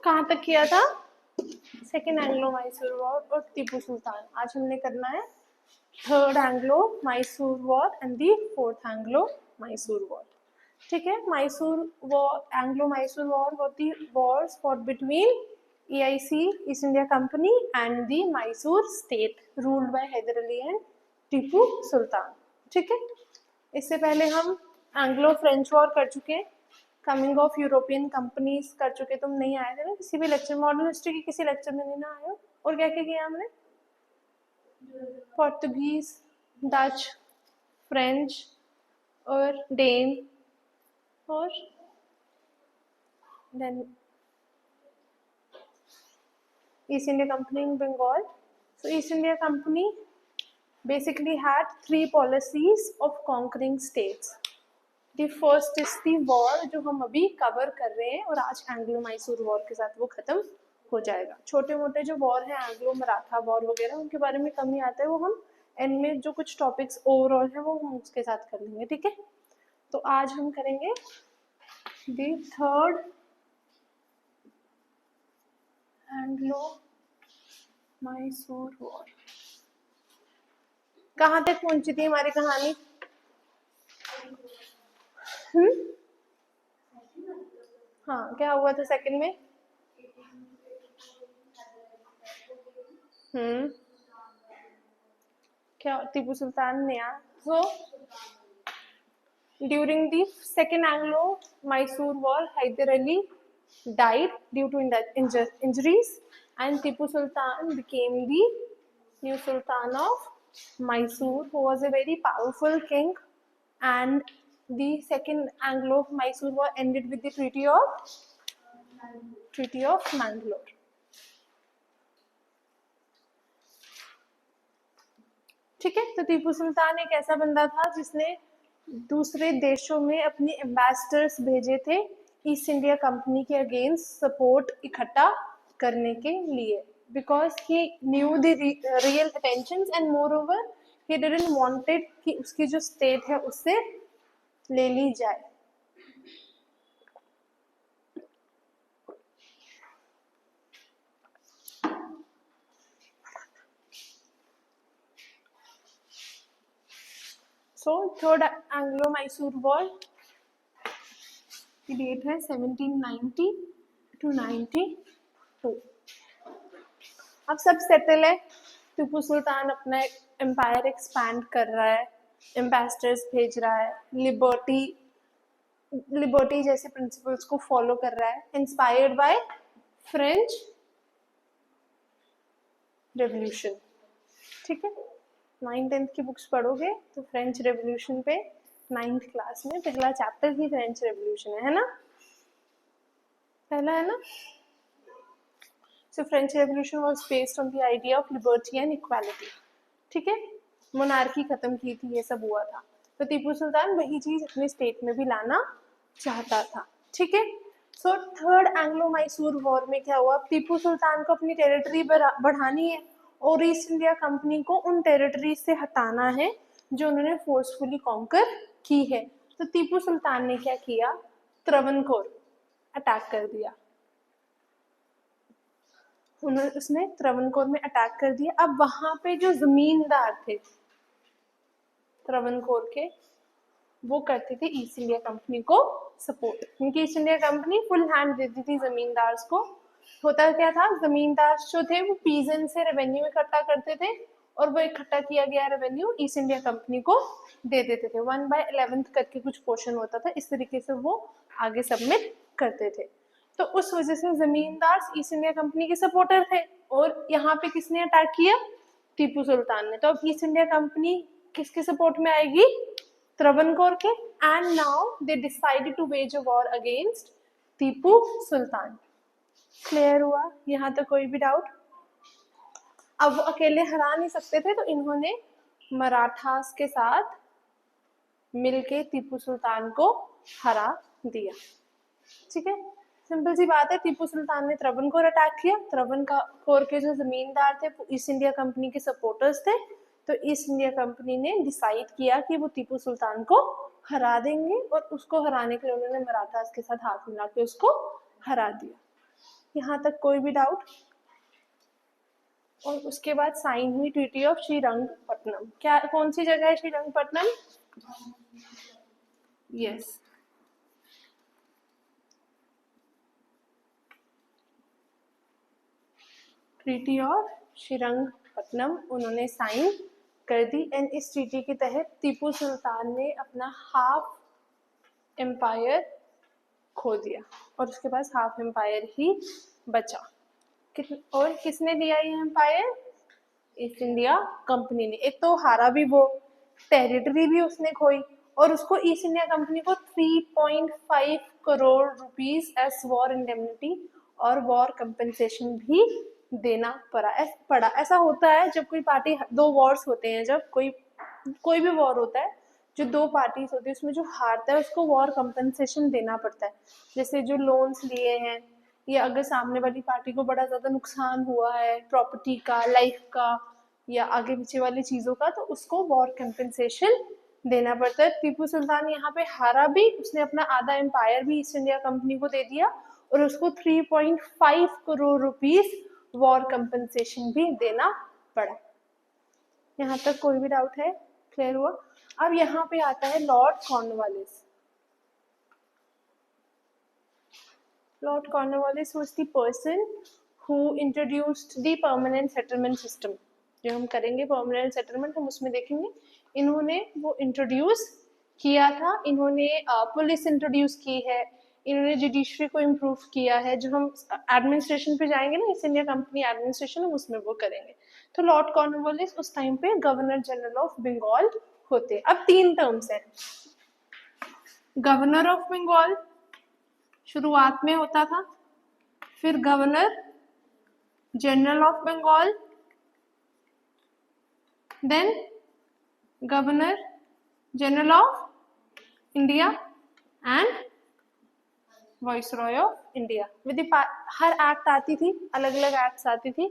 कहाँ तक किया था? सेकेंड एंग्लो मैसूर वॉर और टीपू सुल्तान। आज हमने करना है third Anglo Mysore war and the fourth Anglo Mysore war. ठीक है, Mysore war, Anglo Mysore war were the wars fought between EIC, East India company and the Mysore state ruled by Hyder Ali and Tipu Sultan. ठीक है, इससे पहले हम एंग्लो फ्रेंच वॉर कर चुके हैं, कमिंग ऑफ यूरोपियन कंपनीज कर चुके। तुम नहीं आए थे ना किसी भी लेक्चर, मॉडर्न हिस्ट्री के किसी लेक्चर में नहीं ना आए हो। और क्या क्या किया हमने? पोर्तुगीज, डच, फ्रेंच और डेन और then East India Company in Bengal. So East India Company basically had three policies of conquering states. The first is the war जो हम अभी कवर कर रहे हैं और आज एंग्लो मैसूर वॉर के साथ वो खत्म हो जाएगा। छोटे मोटे जो वॉर है एंग्लो मराठा वॉर वगैरह उनके बारे में कम ही आता है, वो हम एंड में जो कुछ टॉपिक्स ओवरऑल है वो हम उसके साथ कर लेंगे। ठीक है, तो आज हम करेंगे the third Anglo Mysore war. कहाँ तक पहुंची थी हमारी कहानी? हाँ, क्या हुआ था सेकंड में? क्या टीपू सुल्तान ने so during the second Anglo Mysore war Hyder Ali died due to injuries and Tipu Sultan became the new Sultan of Mysore, who was a very powerful king, and the second Anglo-Mysore war ended with the Treaty of Mangalore. ठीक है, तो टीपू सुल्तान एक ऐसा बंदा था जिसने दूसरे देशों में अपने एम्बेसडर्स भेजे थे ईस्ट इंडिया कंपनी के अगेंस्ट सपोर्ट इकट्ठा करने के लिए, because he new the real attentions and more over he didn't wanted कि उसकी जो स्टेट है उससे ले ली जाए। So third Anglo Mysore war की डेट है 1790 to 92। अब सब सेटल है, टीपू सुल्तान अपना एम्पायर एक्सपैंड कर रहा है, एम्बेसडर्स भेज रहा है, लिबर्टी जैसे प्रिंसिपल्स को फॉलो कर रहा है, इंस्पायर्ड बाय फ्रेंच रेवोल्यूशन। ठीक है, 9th-10th की बुक्स पढ़ोगे तो फ्रेंच रेवोल्यूशन पे 9th क्लास में पहला चैप्टर ही फ्रेंच रेवोल्यूशन है ना? पहला है ना? So French Revolution was based on the idea of liberty and equality. ठीक है, मोनार्की खत्म की थी, ये सब हुआ था, तो टीपू सुल्तान वही चीज अपने स्टेट में भी लाना चाहता था। ठीक है, so third Anglo Mysore war में क्या हुआ? टीपू सुल्तान को अपनी टेरिटरी बढ़ानी है और ईस्ट इंडिया कंपनी को उन टेरिटरी से हटाना है जो उन्होंने फोर्सफुली कॉन्कर की है। तो टीपू सुल्तान ने क्या किया? त्रावणकोर अटैक कर दिया। उसने त्रावणकोर में अटैक कर दिया। अब वहां पे जो जमींदार थे त्रावणकोर के, वो करते थे ईस्ट इंडिया कंपनी को सपोर्ट, क्योंकि east India company full hand देती थी जमींदार्स को। होता क्या था, जमींदार जो थे वो पीजन से रेवेन्यू इकट्ठा करते थे और वो इकट्ठा किया गया रेवेन्यू ईस्ट इंडिया कंपनी को दे देते थे। 1/11 करके कुछ पोर्शन होता था, इस तरीके से वो आगे सबमिट करते थे। तो उस वजह से जमींदार ईस्ट इंडिया कंपनी के सपोर्टर थे और यहाँ पे किसने अटैक किया? टीपू सुल्तान ने। तो अब ईस्ट इंडिया कंपनी किसके सपोर्ट में आएगी? त्रावणकोर के। And now they decided to wage a war against Tipu Sultan. Clear हुआ यहाँ तक? कोई भी डाउट? अब वो अकेले हरा नहीं सकते थे, तो इन्होंने मराठास के साथ मिलके टीपू सुल्तान को हरा दिया। ठीक है, सिंपल सी बात है। टीपू सुल्तान ने त्रावणकोर अटैक किया, त्रावणकोर के जो जमींदार थे वो ईस्ट इंडिया कंपनी के सपोर्टर्स थे, तो ईस्ट इंडिया कंपनी ने डिसाइड किया कि वो टीपू सुल्तान को हरा देंगे और उसको हराने के लिए उन्होंने मराठास के साथ हाथ मिला के उसको हरा दिया। यहाँ तक कोई भी डाउट? और उसके बाद साइन हुई ट्रीटी ऑफ श्रीरंगपट्टनम। क्या, कौन सी जगह है Srirangapatnam? Yes, treaty of Srirangapatnam उन्होंने साइन कर दी। एंड इस ट्रीटी के तहत टीपू सुल्तान ने अपना हाफ एम्पायर खो दिया और उसके पास हाफ एम्पायर ही बचा। और किसने दिया ये एम्पायर? ईस्ट इंडिया कंपनी ने। एक तो हारा भी वो, टेरिटरी भी उसने खोई, और उसको ईस्ट इंडिया कंपनी को 3.5 crore rupees as war indemnity और वॉर कंपनसेशन भी देना पड़ा। ऐसा होता है जब कोई पार्टी, दो वॉर्स होते हैं, जब कोई भी वॉर होता है, जो दो पार्टीज होती है उसमें जो हारता है उसको वॉर कंपनसेशन देना पड़ता है। जैसे जो लोन्स लिए हैं, या अगर सामने वाली पार्टी को बड़ा ज्यादा नुकसान हुआ है प्रॉपर्टी का, लाइफ का, या आगे पीछे वाली चीजों का, तो उसको वॉर कंपनसेशन देना पड़ता है। टीपू सुल्तान यहाँ पे हारा भी, उसने अपना आधा एम्पायर भी ईस्ट इंडिया कंपनी को दे दिया और उसको 3.5 करोड़ रुपीस वॉर कंपनसेशन भी देना पड़ा। यहाँ तक कोई भी डाउट है? क्लियर हुआ? अब यहाँ पे आता है Lord Cornwallis. Lord Cornwallis was the person who introduced the permanent settlement system. जो हम करेंगे permanent settlement, हम उसमें देखेंगे। इन्होंने वो इंट्रोड्यूस किया था। इन्होंने पुलिस इंट्रोड्यूस की है, इन्होंने जुडिशरी को इम्प्रूव किया है। जो हम एडमिनिस्ट्रेशन पे जाएंगे ना, ईस्ट इंडिया कंपनी एडमिनिस्ट्रेशन, हम उसमें वो करेंगे। तो लॉर्ड कॉर्नवालिस उस टाइम पे गवर्नर जनरल ऑफ बंगाल होते। अब 3 टर्म्स हैं। गवर्नर ऑफ बंगाल शुरुआत में होता था, फिर governor general of Bengal, then governor general of India and viceroy of India. With हर एक्ट आती थी, अलग अलग एक्ट्स आती थी,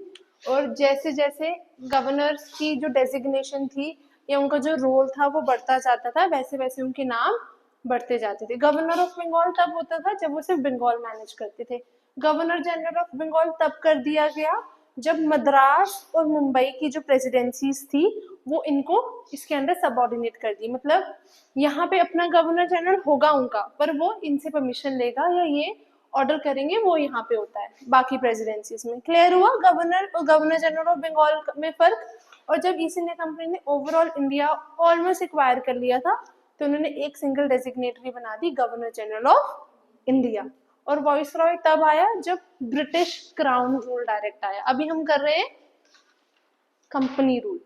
और जैसे जैसे गवर्नर्स की जो डेजिग्नेशन थी या उनका जो रोल था वो बढ़ता जाता था, वैसे वैसे उनके नाम बढ़ते जाते थे। गवर्नर ऑफ बंगाल तब होता था जब वो सिर्फ बंगाल मैनेज करते थे। गवर्नर जनरल ऑफ बंगाल तब कर दिया गया जब मद्रास और मुंबई की जो प्रेसिडेंसीज थी वो इनको इसके अंदर सबऑर्डिनेट कर दी। मतलब यहाँ पे अपना गवर्नर जनरल होगा उनका, पर वो इनसे परमिशन लेगा या ये ऑर्डर करेंगे, वो यहाँ पे होता है बाकी प्रेसिडेंसीज में। क्लियर हुआ गवर्नर और गवर्नर जनरल ऑफ बंगाल में फर्क? और जब ईस्ट इंडिया कंपनी ने ओवरऑल इंडिया ऑलमोस्ट एक्वायर कर लिया था तो उन्होंने एक सिंगल डेजिग्नेटरी बना दी, गवर्नर जनरल ऑफ इंडिया। और वाइसरॉय तब आया जब ब्रिटिश क्राउन रूल डायरेक्ट आया। अभी हम कर रहे हैं कंपनी रूल।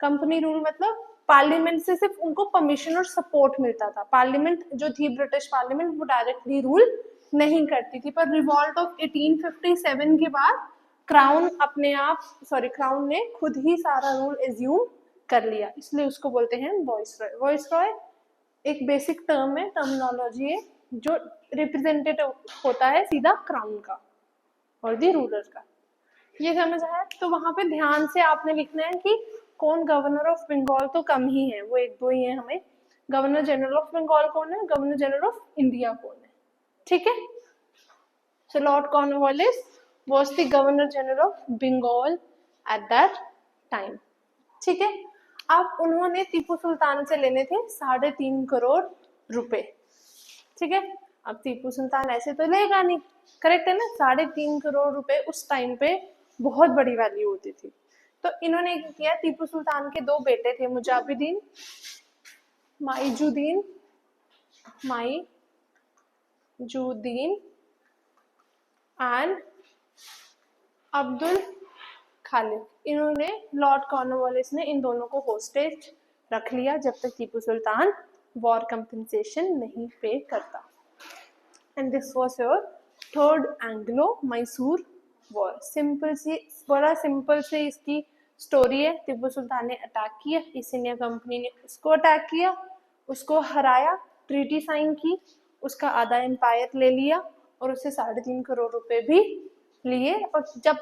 कंपनी रूल मतलब पार्लियामेंट से सिर्फ उनको परमिशन और सपोर्ट मिलता था। पार्लियामेंट जो थी ब्रिटिश पार्लियामेंट, वो डायरेक्टली रूल नहीं करती थी। पर रिवॉल्ट ऑफ 1857 के बाद क्राउन क्राउन ने खुद ही सारा रूल एज्यूम कर लिया, इसलिए उसको बोलते हैं वाइसरॉय। वाइसरॉय एक बेसिक टर्म है, टर्मिनोलॉजी है, जो रिप्रेजेंटेटिव होता है सीधा क्राउन का और दी रूलर का। ये समझ आया? तो वहां पे ध्यान से आपने लिखना है कि कौन गवर्नर ऑफ बंगाल तो कम ही है, वो 1-2 ही है हमें। गवर्नर जनरल ऑफ बंगाल कौन है, गवर्नर जनरल ऑफ इंडिया कौन है, ठीक है? So Lord Cornwallis was the governor general of Bengal at that time, ठीक है? अब उन्होंने टीपू सुल्तान से लेने थे 3.5 करोड़ रुपए, ठीक है? अब टीपू सुल्तान ऐसे तो लेगा नहीं, करेक्ट है ना? 3.5 करोड़ रुपए उस टाइम पे बहुत बड़ी वैल्यू होती थी। तो इन्होंने क्या किया, टीपू सुल्तान के 2 बेटे थे, मुजाहिदीन माइजुद्दीन एंड अब्दुल खालिद। इन्होंने लॉर्ड कॉर्नवालिस ने इन दोनों को होस्टेज रख लिया जब तक टीपू सुल्तान वॉर कंपनसेशन नहीं पे करता। And this was your third Anglo Mysore war. बड़ा सिंपल से इसकी स्टोरी है। टीपू सुल्तान ने अटैक किया, ईस्ट इंडिया कंपनी ने उसको अटैक किया, उसको हराया, ट्रीटी साइन की, उसका आधा एम्पायर ले लिया और उसे 3.5 करोड़ रुपए भी लिए। और जब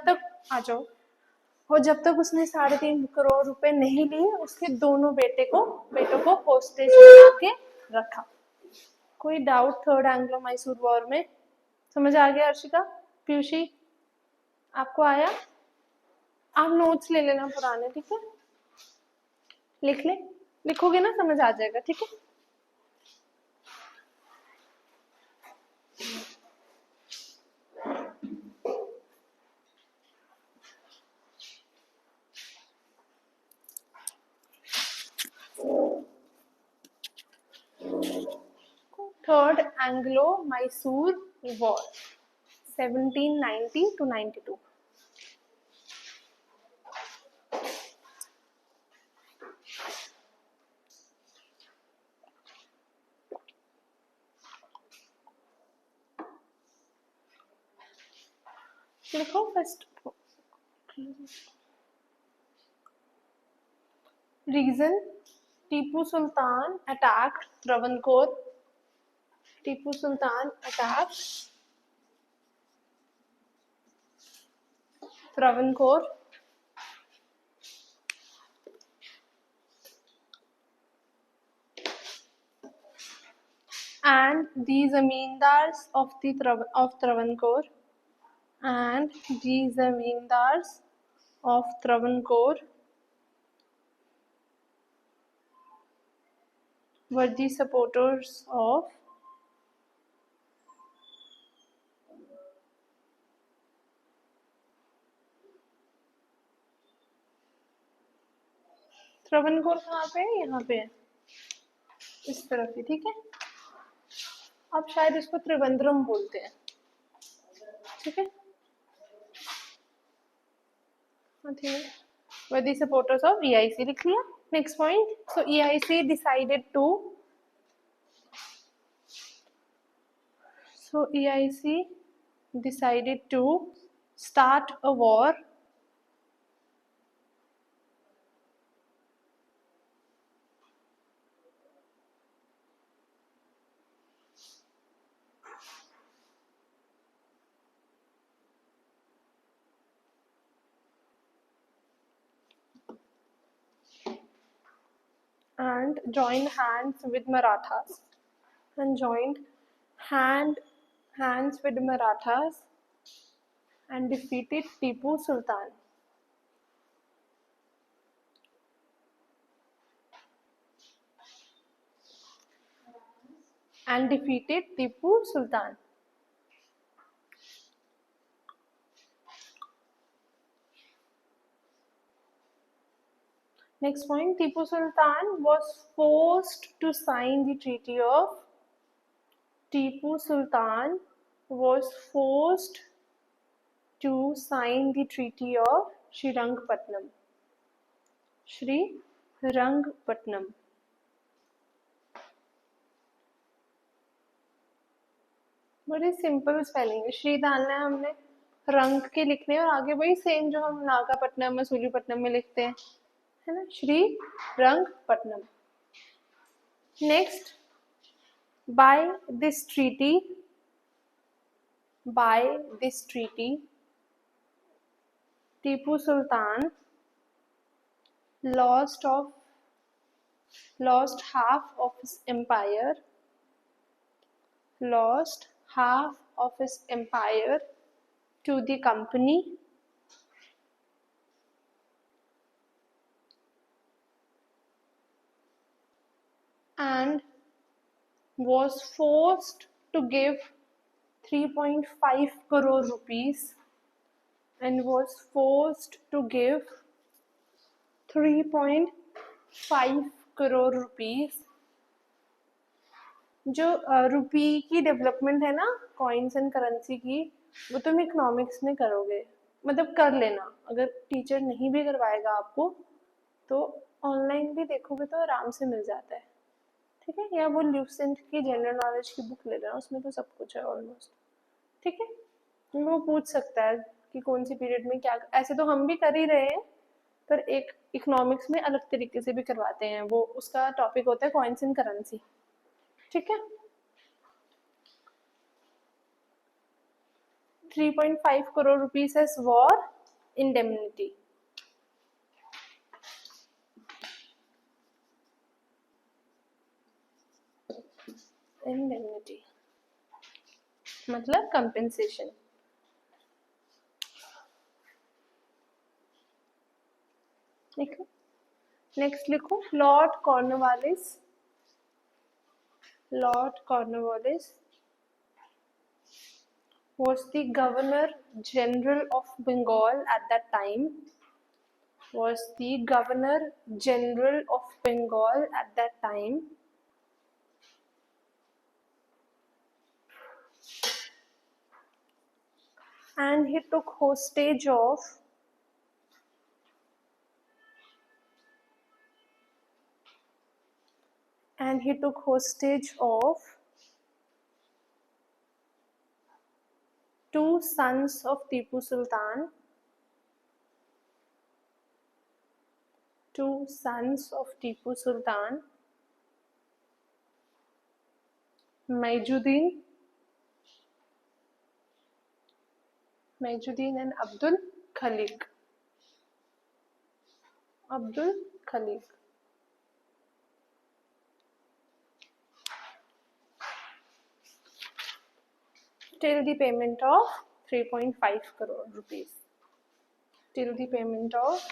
तक उसने 3.5 करोड़ रुपए नहीं लिए, उसके दोनों बेटों को होस्टेज बना के रखा। कोई doubt third Anglo Mysore war में? समझ आ गया अर्शिका? पीयूषी आपको आया? आप नोट्स ले लेना पुराने, ठीक है? लिख ले, लिखोगे ना समझ आ जाएगा, ठीक है? Third Anglo Mysore war 1790 to 92. लिखो first. Reason, Tipu Sultan attacked Travancore. Tipu Sultan attacked Travancore. And the zamindars of Travancore, and the zamindars of Travancore were the supporters of Travancore. कहाँ पे है? यहाँ पे है, इस तरफ ही, ठीक है? अब शायद इसको त्रिवेंद्रम बोलते हैं, ठीक है? Were the supporters of EIC, लिख लिया? Next point. So EIC decided to start a war and joined hands with Marathas and defeated Tipu Sultan. Next point, Tipu Sultan was forced to sign the treaty of Srirangapatnam. बड़ी simple spelling है, श्री डालना है हमने, रंग के लिखने और आगे वही सेम जो हम नागापट्टनम मसूलीपट्टनम में लिखते हैं, है ना? Sri Rangapatnam. Next, by this treaty Tipu Sultan lost half of his empire to the company, and was forced to give 3.5 crore rupees जो रुपी की डेवलपमेंट है ना, कॉइन्स एंड करेंसी की, वो तुम इकोनॉमिक्स में करोगे, मतलब कर लेना, अगर टीचर नहीं भी करवाएगा आपको तो ऑनलाइन भी देखोगे तो आराम से मिल जाता है, ठीक है? या वो ल्यूसेंट की जनरल नॉलेज की बुक ले लेना, उसमें तो सब कुछ है ऑलमोस्ट, ठीक है? वो पूछ सकता है कि कौन सी पीरियड में क्या, ऐसे तो हम भी कर ही रहे हैं, पर एक इकोनॉमिक्स में अलग तरीके से भी करवाते हैं, वो उसका टॉपिक होता है कॉइन्स एंड करेंसी, ठीक है? 3.5 crore rupees as war indemnity. मतलब कंपेंसेशन. लिखो। नेक्स्ट लिखो Lord Cornwallis. Lord Cornwallis was the Governor General of Bengal at that time. Was the Governor General of Bengal at that time. And he took hostage of two sons of Tipu Sultan. Two sons of Tipu Sultan, Maijuddin and Abdul Khalik. Abdul Khalik. Till the payment of 3.5 crore rupees. Till the payment of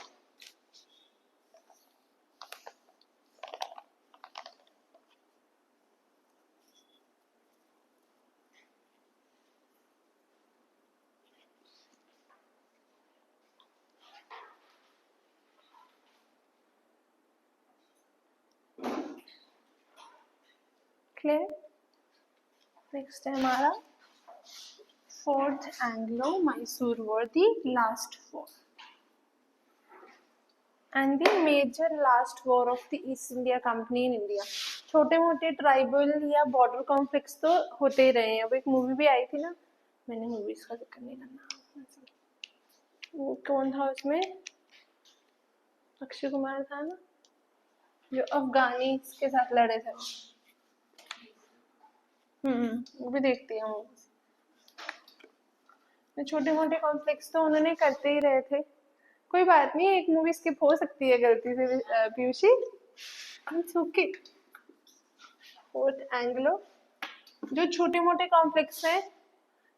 clear. Next है हमारा Fourth Anglo-Mysore War, the last war, and the major last war of the East India Company in India. छोटे मोटे tribal या border conflicts तो होते ही रहे हैं. अब एक मूवी भी आई थी ना, मैंने मूवीज का जिक्र नहीं करना, वो कौन था उसमें, अक्षय कुमार था ना, जो अफगानी के साथ लड़े थे. वो भी देखती है मूवी. छोटे मोटे कॉन्फ्लिक्ट्स तो उन्होंने करते ही रहे थे. कोई बात नहीं, एक मूवी स्किप हो सकती है गलती से पीयूषी. ओके. फोर्थ एंग्लो, जो छोटे मोटे कॉन्फ्लिक्ट्स हैं,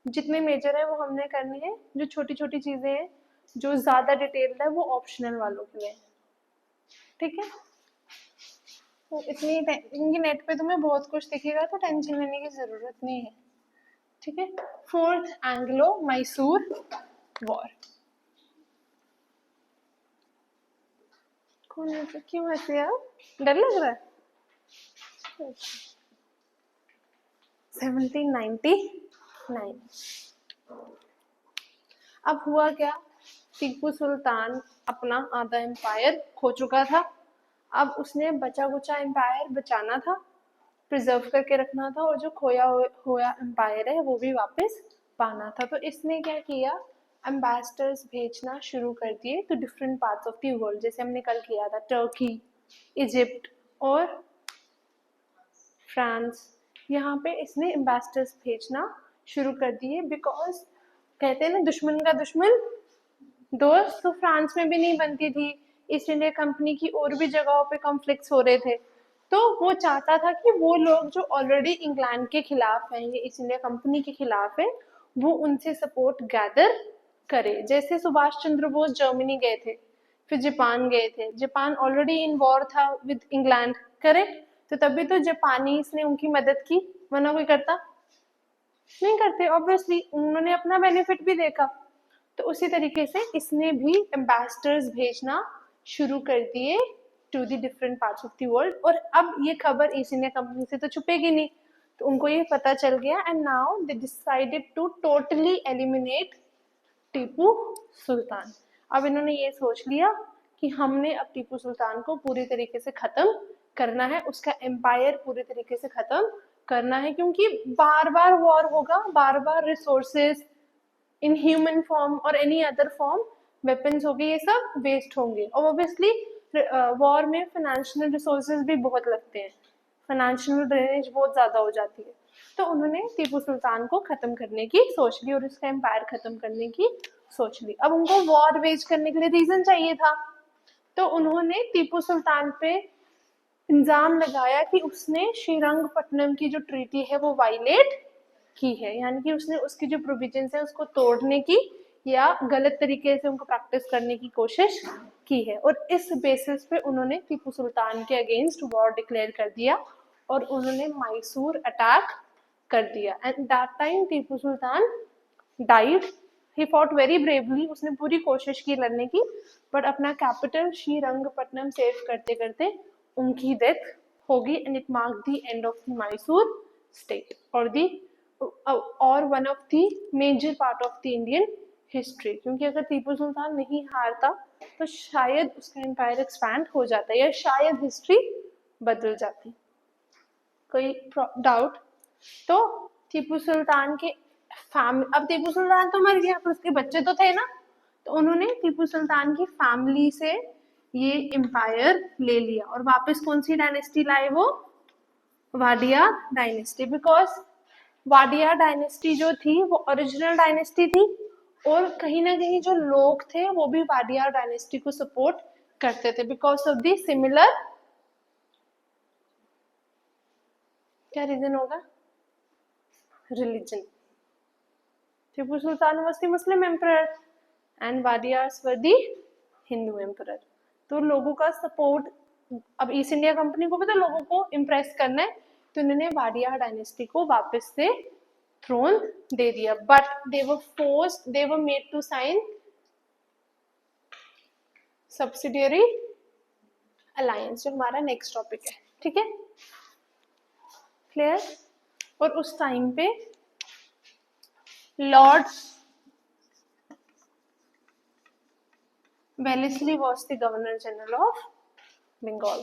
जितने मेजर है वो हमने करने हैं. जो छोटी छोटी चीजें हैं, जो ज्यादा डिटेल्ड है, वो ऑप्शनल वालों के लिए. ठीक है. तो इतनी इनकी नेट पे तुम्हें बहुत कुछ दिखेगा, तो टेंशन लेने की जरूरत नहीं है. ठीक है. Fourth Anglo Mysore war. कौन है, क्यों ऐसे यार, डर लग रहा है. 1799. अब हुआ क्या, टीपू सुल्तान अपना आधा एम्पायर खो चुका था. अब उसने बचा कुचा एम्पायर बचाना था, प्रिजर्व करके रखना था, और जो खोया हुआ एम्पायर है वो भी वापस पाना था. तो इसने क्या किया, एम्बेसडर्स भेजना शुरू कर दिए to different parts of the world. जैसे हमने कल किया था, टर्की, इजिप्ट और फ्रांस. यहाँ पे इसने एम्बेसडर्स भेजना शुरू कर दिए, बिकॉज कहते हैं ना, दुश्मन का दुश्मन दोस्त. तो फ्रांस में भी नहीं बनती थी ईस्ट इंडिया कंपनी की, और भी जगहों पे कॉन्फ्लिक्ट्स हो रहे थे. तो वो चाहता था कि वो लोग जो ऑलरेडी इंग्लैंड के खिलाफ हैं, ये ईस्ट इंडिया कंपनी के खिलाफ है, वो उनसे सपोर्ट गैदर करे. जैसे सुभाष चंद्र बोस जर्मनी गए थे, फिर जापान गए थे. जापान ऑलरेडी इन वॉर था विद इंग्लैंड, करेक्ट. तो तभी तो जापानीज ने उनकी मदद की, वरना कोई करता नहीं करते. ऑब्वियसली उन्होंने अपना बेनिफिट भी देखा. तो उसी तरीके से इसने भी एम्बेसडर्स भेजना शुरू कर दिए to the different parts of the world. और अब ये खबर ईस्ट इंडिया कंपनी से तो छुपेगी नहीं, तो उनको ये पता चल गया. And now they decided to totally eliminate Tipu Sultan. अब इन्होंने ये सोच लिया कि हमने अब टीपू सुल्तान को पूरी तरीके से खत्म करना है, उसका एम्पायर पूरी तरीके से खत्म करना है. क्योंकि बार बार वॉर होगा, बार बार रिसोर्सेज इन ह्यूमन फॉर्म और एनी अदर फॉर्म, वेपन्स हो गए, ये सब वेस्ट होंगे. और ऑब्वियसली वॉर में फाइनेंशियल रिसोर्सेज भी बहुत लगते हैं, फाइनेंशियल ड्रेनेज बहुत ज्यादा हो जाती है. तो उन्होंने टीपू सुल्तान को खत्म करने की सोच ली और उसका एम्पायर खत्म करने की सोच ली. अब उनको वॉर वेज करने के लिए रीजन चाहिए था, तो उन्होंने टीपू सुल्तान पे इल्जाम लगाया कि उसने श्रीरंगपट्टनम की जो ट्रीटी है वो वायलेट की है, यानी कि उसने उसकी जो प्रोविजंस है उसको तोड़ने की या गलत तरीके से उनको प्रैक्टिस करने की कोशिश की है, और इस बेसिस पे उन्होंने टीपू सुल्तान के अगेंस्ट वॉर डिक्लेयर कर दिया और उन्होंने मैसूर अटैक कर दिया। And that time Tipu Sultan died. He fought very bravely, उसने पूरी कोशिश की लड़ने की, बट अपना कैपिटल श्रीरंगपट्टनम सेव करते करते उनकी डेथ होगी। And it mark the end of the Mysore state और one of the major part of the Indian history. क्योंकि अगर टीपू सुल्तान नहीं हारता तो शायद उसका एम्पायर एक्सपैंड हो जाता या शायद हिस्ट्री बदल जाती। कोई डाउट? तो टीपू सुल्तान के अब टीपू सुल्तान तो मर गया पर उसके बच्चे तो थे ना, तो उन्होंने टीपू सुल्तान की फैमिली से ये एम्पायर ले लिया और वापस कौन सी डायनेस्टी लाए वो? Wadia dynasty. Because Wadia dynasty जो थी वो ओरिजिनल डायनेस्टी थी और कहीं ना कहीं जो लोग थे वो भी वाडिया डायनेस्टी को सपोर्ट करते थे बिकॉज ऑफ दी सिमिलर, क्या रीजन होगा? Religion. Tipu Sultan was the Muslim emperor and Wadiyas were the Hindu emperor. तो लोगों का सपोर्ट, अब ईस्ट इंडिया कंपनी को भी तो लोगों को इम्प्रेस करना है, तो उन्होंने वाडिया डायनेस्टी को वापस से थ्रोन दे दिया। But they were made to sign subsidiary alliance, जो हमारा नेक्स्ट टॉपिक है। ठीक है, क्लियर? और उस टाइम पे Lord Wellesley was the Governor General of Bengal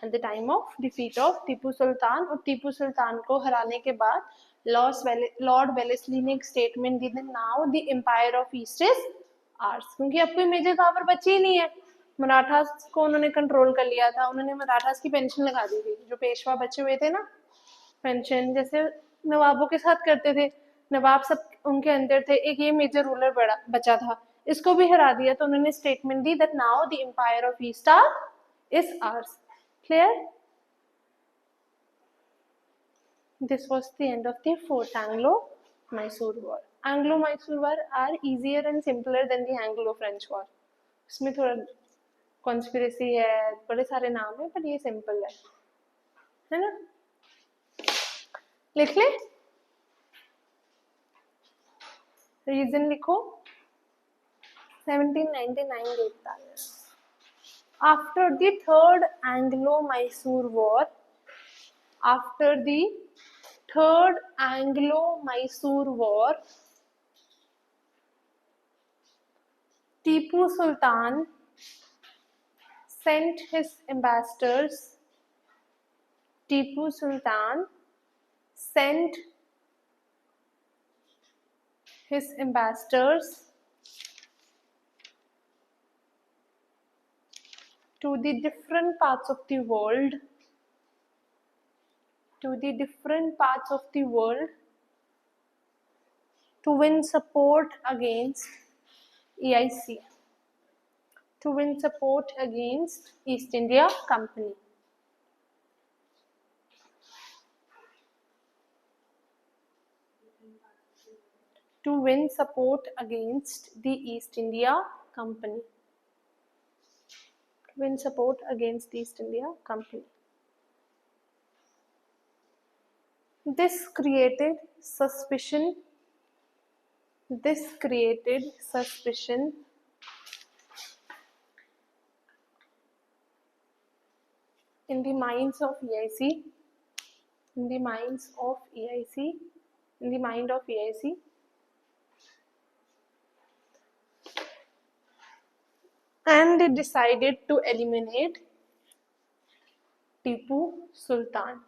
at the time of defeat of Tipu Sultan. और टीपू सुल्तान को हराने के बाद लॉर्ड वेलेस्ली ने एक स्टेटमेंट दी थी, now the empire of east is ours. क्योंकि अब कोई मेजर पावर बची ही नहीं है, मराठास को उन्होंने कंट्रोल कर लिया था। उन्होंने मराठास की पेंशन लगा दी थी, जो पेशवा बचे हुए थे ना, पेंशन जैसे नवाबों के साथ करते थे, नवाब सब उनके अंदर थे, एक ये मेजर रूलर बचा था, इसको भी हरा दिया। तो उन्होंने statement the that now the empire of east is hours. Clear? This was the end of the fourth एंग्लो-मैसूर war. एंग्लो-मैसूर war are easier and simpler then the Anglo-French war. इसमें थोड़ा कॉन्स्पिरेसी है, बड़े सारे नाम है, पर ये सिंपल है ना? लिख ले, रीजन लिखो। 1799 देखता है। After the third Anglo-Mysore War, Tipu Sultan sent his ambassadors. Tipu Sultan sent his ambassadors to the different parts of the world, to win support against EIC, to win support against East India Company. To win support against the East India Company. To win support against the East India Company. This created suspicion in the minds of EIC, and they decided to eliminate Tipu Sultan.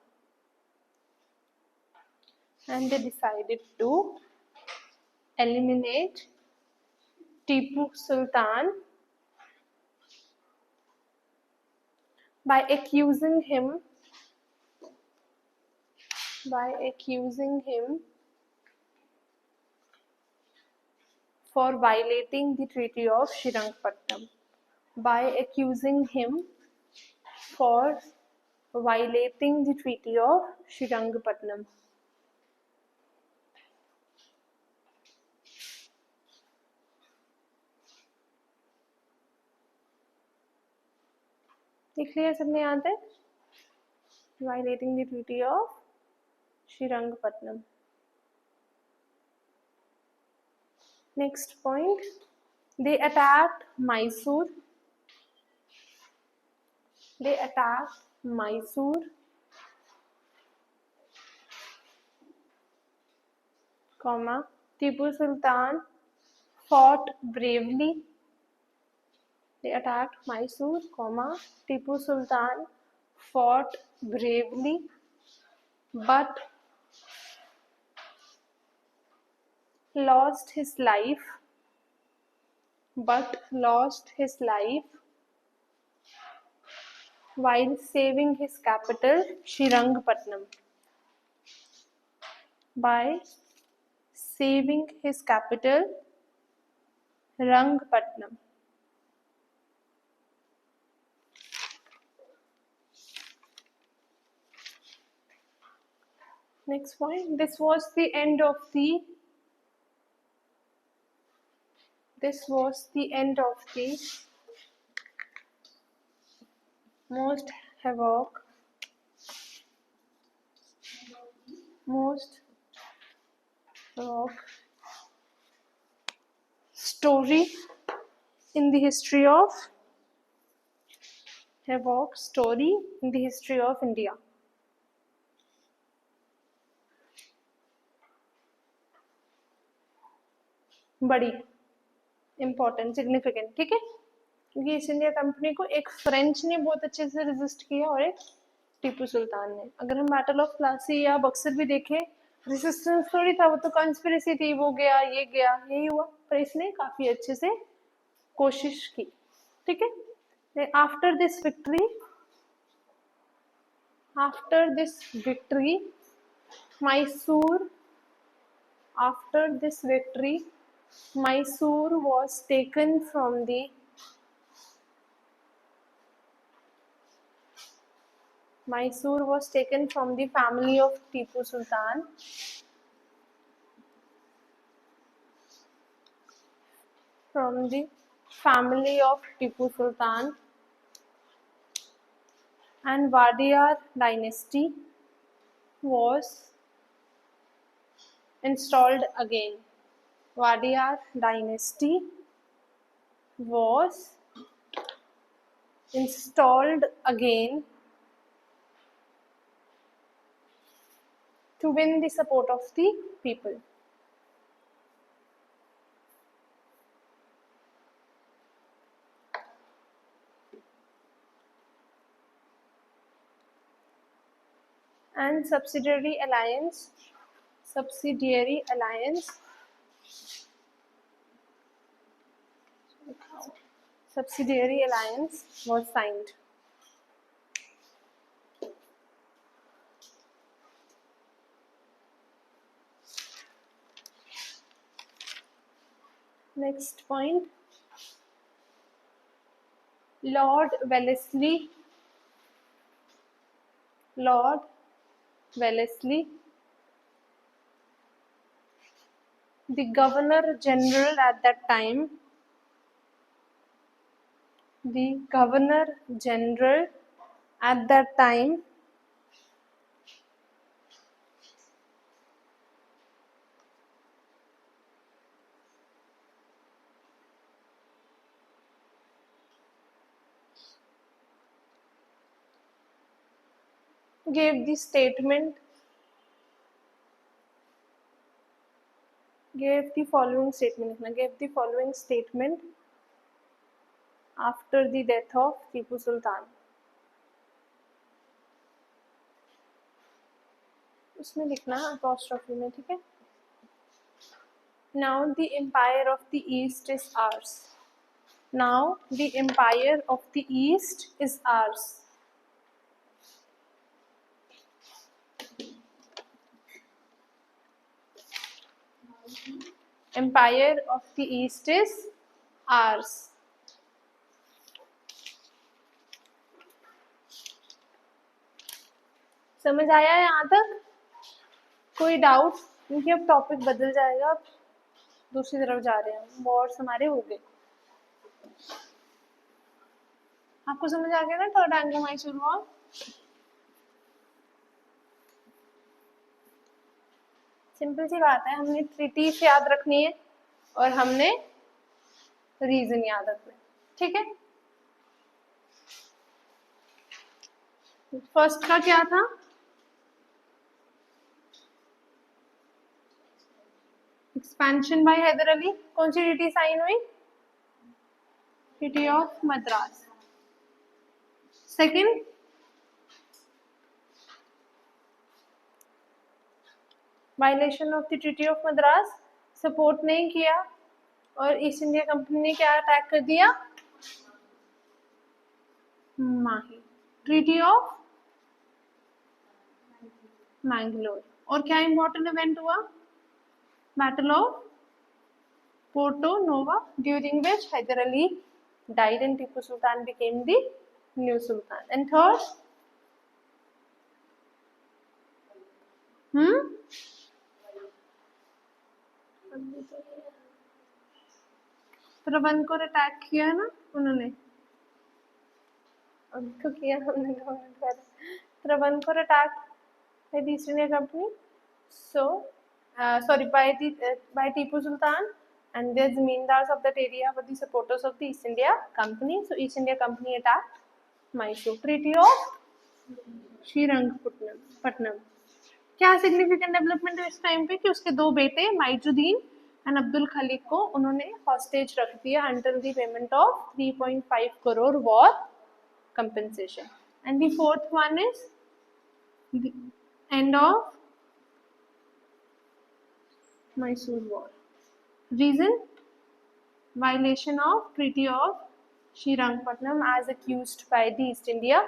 By accusing him for violating the Treaty of Srirangpatnam. लिख लिया सबने यहाँ तक? Violating the treaty of Srirangapatnam. Next point, they attacked Mysore. They attacked Mysore, comma, Tipu Sultan fought bravely. They attacked Mysore, comma, Tipu Sultan fought bravely, but lost his life while saving his capital, Srirangapatnam. By saving his capital, Rangpatnam. Next point, this was the end of the most havoc story in the history of India. बड़ी important, significant, ठीक है, क्योंकि east India company को एक French ने बहुत अच्छे से रेजिस्ट किया और एक टीपू सुल्तान ने. अगर हम बैटल ऑफ प्लासी या बक्सर भी देखें, रेजिस्टेंस थोड़ी था, वो तो कॉन्स्पिरेसी थी, वो गया ये गया यही हुआ, पर इसने काफी अच्छे से कोशिश की, ठीक है. After this victory Mysore was taken from the family of Tipu Sultan. And Wadiyar dynasty was installed again. Wadiyar dynasty was installed again to win the support of the people. And subsidiary alliance was signed. Next point, Lord Wellesley, the Governor General at that time, gave the following statement after the death of Tipu Sultan. उसमें लिखना apostrophe में, ठीक है. Now the empire of the East is ours. Empire of the East is ours. समझ आया यहाँ तक? कोई डाउट? क्योंकि अब टॉपिक बदल जाएगा, अब दूसरी तरफ जा रहे हैं, वॉर्स हमारे हो गए. आपको समझ आ गया ना third Anglo Mysore war? Simple सी बात है, हमने ट्रीटीज याद रखनी है और हमने रीजन याद रखना है, ठीक है। फर्स्ट का क्या था? Expansion by Hyder Ali. कौन सी ट्रीटी साइन हुई? Treaty of Madras. Second, violation of the treaty of Madras, support नहीं किया और ईस्ट इंडिया कंपनी ने क्या अटैक कर दिया? माही। Treaty of Mangalore. और क्या इंपॉर्टेंट इवेंट हुआ? Battle of Porto Nova, during which Hyder Ali died and Tipu Sultan became the new Sultan. And third, Travancore attack किया है ना उन्होंने, तो किया हमने Travancore attack by the East India Company. So, sorry, by Tipu Sultan, and the zamindars of that area were the supporters of the East India Company. So, East India Company attacked Mysore. Treaty of Srirangapatnam. क्या significant development है इस time पे कि उसके दो बेटे माइजुद्दीन and Abdul Khaleeq को उन्होंने हॉस्टेज रख दिया until the payment of 3.5 crore war compensation. And the fourth one is the end of Mysore War. Reason? Violation of Treaty of Srirangpatnam as accused by the East India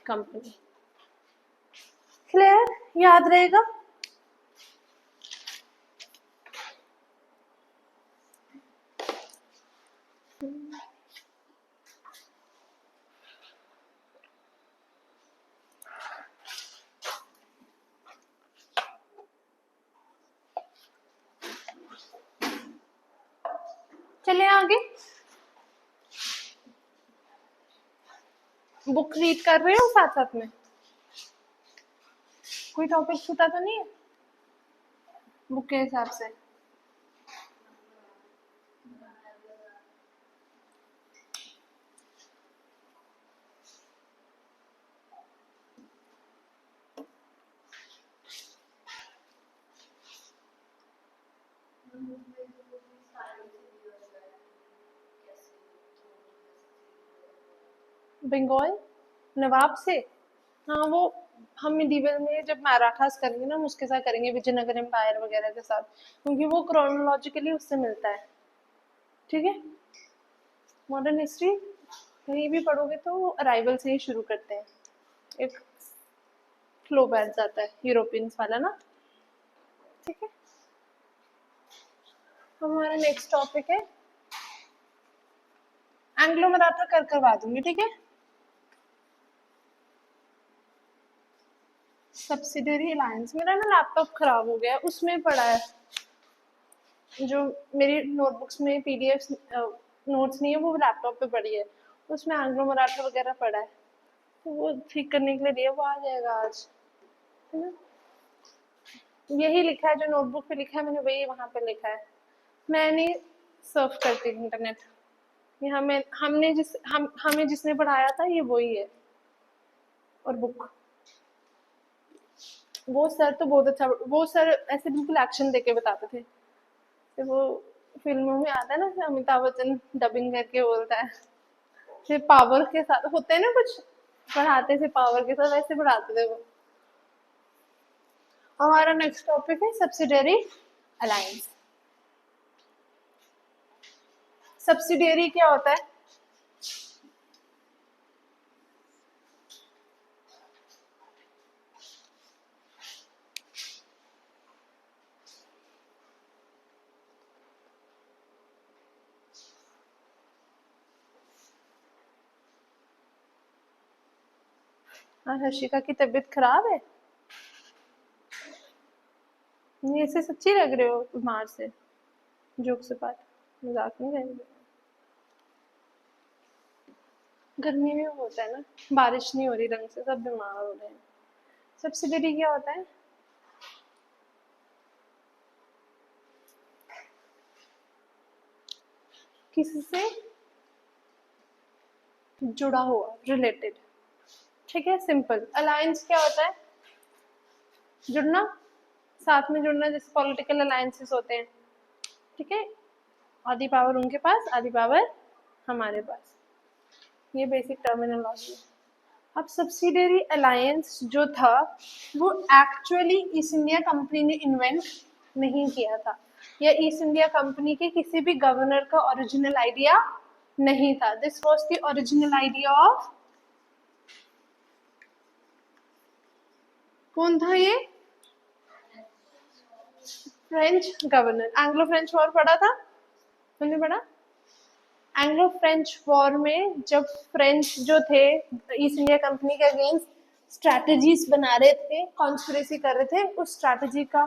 Company. Clear? याद रहेगा? चले आगे। Book read कर रहे हो साथ साथ में? कोई टॉपिक छूटा तो नहीं है बुक के हिसाब से? बंगाल नवाब से? हाँ, वो हम मिडीवल में जब मराठास करेंगे ना, हम उसके साथ करेंगे, विजयनगर एम्पायर वगैरह के साथ, क्योंकि वो क्रोनोलॉजिकली उससे मिलता है, ठीक है। मॉडर्न हिस्ट्री कहीं भी पढ़ोगे तो अराइवल से ही शुरू करते हैं, एक फ्लो बैठ जाता है यूरोपियंस वाला ना, ठीक है। हमारा नेक्स्ट टॉपिक है एंग्लो मराठा करवा दूंगी, ठीक है। सब्सिडरी अलायंस, मेरा ना लैपटॉप खराब हो गया, उसमें पड़ा है जो मेरी नोटबुक्स में पीडीएफ नोट्स नहीं है, वो लैपटॉप पे पड़ी है, उसमें एंग्लो मराठा वगैरह पड़ा है, तो वो ठीक करने के लिए दिया, वो आ जाएगा आज, है ना। यही लिखा है जो नोटबुक पे लिखा है मैंने, वही वहाँ पे लिखा है। मैं नहीं सर्फ करती इंटरनेट, ये हमें जिसने पढ़ाया था ये वही है। और बुक, वो सर तो बहुत अच्छा, वो सर ऐसे बिल्कुल एक्शन देके बताते थे, तो वो फिल्मों में आता है ना, अमिताभ बच्चन डबिंग करके बोलता है, फिर पावर के साथ होते हैं ना कुछ पढ़ाते थे, पावर के साथ वैसे पढ़ाते थे वो। हमारा नेक्स्ट टॉपिक है सब्सिडरी अलायंस। सब्सिडियरी क्या होता है? हाँ, हर्षिका की तबीयत खराब है, ये ऐसे सच्ची लग रहे हो बीमार से, जोक से बात, मजाक नहीं कर रहे। गर्मी में होता है ना, बारिश नहीं हो रही ढंग से, सब बीमार हो रहे हैं। सब्सिडरी क्या होता है? किसी से जुड़ा हुआ, रिलेटेड। ठीक है, सिंपल। अलायंस क्या होता है? जुड़ना, साथ में जुड़ना, जैसे पॉलिटिकल अलायंसेस होते हैं। ठीक है, आधी पावर उनके पास, आधी पावर हमारे पास। ये बेसिक टर्मिनोलॉजी है। अब सब्सिडियरी अलायंस जो था वो एक्चुअली ईस्ट इंडिया कंपनी ने इन्वेंट नहीं किया था, या ईस्ट इंडिया कंपनी के किसी भी गवर्नर का ओरिजिनल आइडिया नहीं था। This was the original idea of, कौन था ये? French governor. Anglo French war पढ़ा था, तुमने पढ़ा? एंग्लो फ्रेंच वॉर में जब फ्रेंच जो थे ईस्ट इंडिया कंपनी के अगेंस्ट स्ट्रैटेजीज बना रहे थे, कॉन्स्पिरेसी कर रहे थे, उस स्ट्रैटेजी का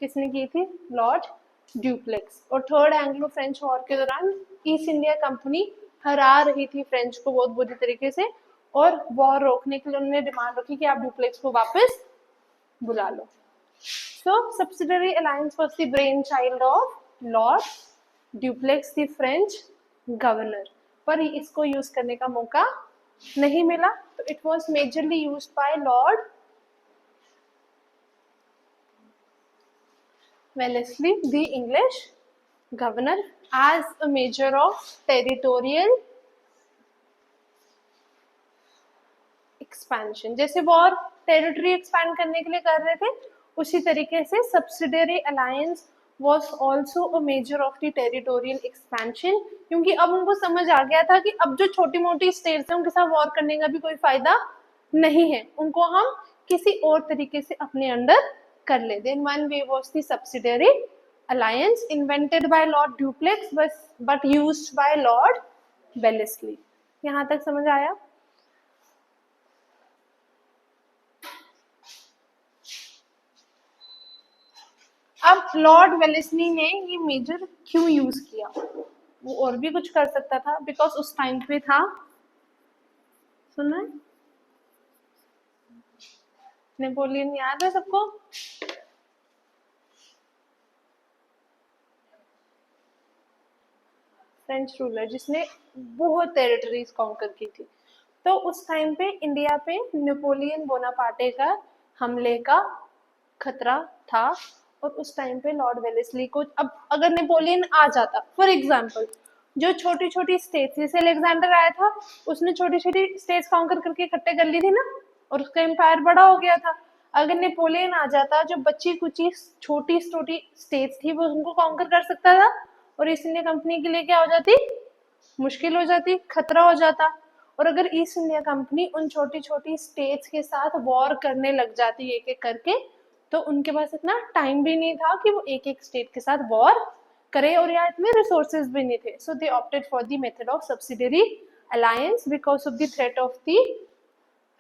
किसने की थी? Lord Dupleix. और थर्ड एंग्लो फ्रेंच वॉर के दौरान ईस्ट इंडिया कंपनी हरा रही थी फ्रेंच को बहुत बुरी तरीके से, और वॉर रोकने के लिए उन्होंने डिमांड रखी कि आप ड्यूप्लेक्स को वापस बुला लो। So subsidiary alliance was the brain child of Lord Dupleix, the French governor, पर इसको यूज करने का मौका नहीं मिला। तो it was majorly used by Lord Wellesley, the English governor, as a measure of territorial expansion. जैसे वॉर टेरिटरी एक्सपैंड करने के लिए कर रहे थे, उसी तरीके से subsidiary alliance was also a measure of the territorial expansion, क्योंकि अब उनको समझ आ गया था कि अब जो छोटी मोटी स्टेट्स हैं उनके साथ वॉर करने का भी कोई फायदा नहीं है, उनको हम किसी और तरीके से अपने अंडर कर ले। Then one way was the subsidiary alliance invented by Lord Duplex but used by Lord Wellesley. यहाँ तक समझ आया? अब लॉर्ड वेलेस्ली ने ये मेजर क्यों यूज किया? वो और भी कुछ कर सकता था, बिकॉज उस टाइम पे था, सुना है, नेपोलियन याद है सबको? फ्रेंच रूलर जिसने बहुत टेरिटरीज कॉन्कर की थी। तो उस टाइम पे इंडिया पे नेपोलियन बोनापार्टे का हमले का खतरा था, और उस टाइम पे लॉर्ड वेलेस्ली को, अब अगर नेपोलियन आ जाता, फॉर एग्जांपल जो छोटी छोटी स्टेट्स, जैसे अलेक्जेंडर आया था उसने छोटी छोटी स्टेट्स कॉन्कर करके इकट्ठे कर ली थी ना, और उसका एम्पायर बड़ा हो गया था। अगर नेपोलियन आ जाता, जो बच्ची कुची छोटी छोटी स्टेट्स थी वो उनको कॉन्कर कर सकता था, और ईस्ट इंडिया कंपनी के लिए क्या हो जाती? मुश्किल हो जाती, खतरा हो जाता। और अगर ईस्ट इंडिया कंपनी उन छोटी छोटी स्टेट्स के साथ वॉर करने लग जाती एक एक करके, तो उनके पास इतना टाइम भी नहीं था कि वो एक एक स्टेट के साथ वॉर करे, और यहाँ इतने रिसोर्सेज भी नहीं थे। So they opted for the method of subsidiary alliance because of the threat of the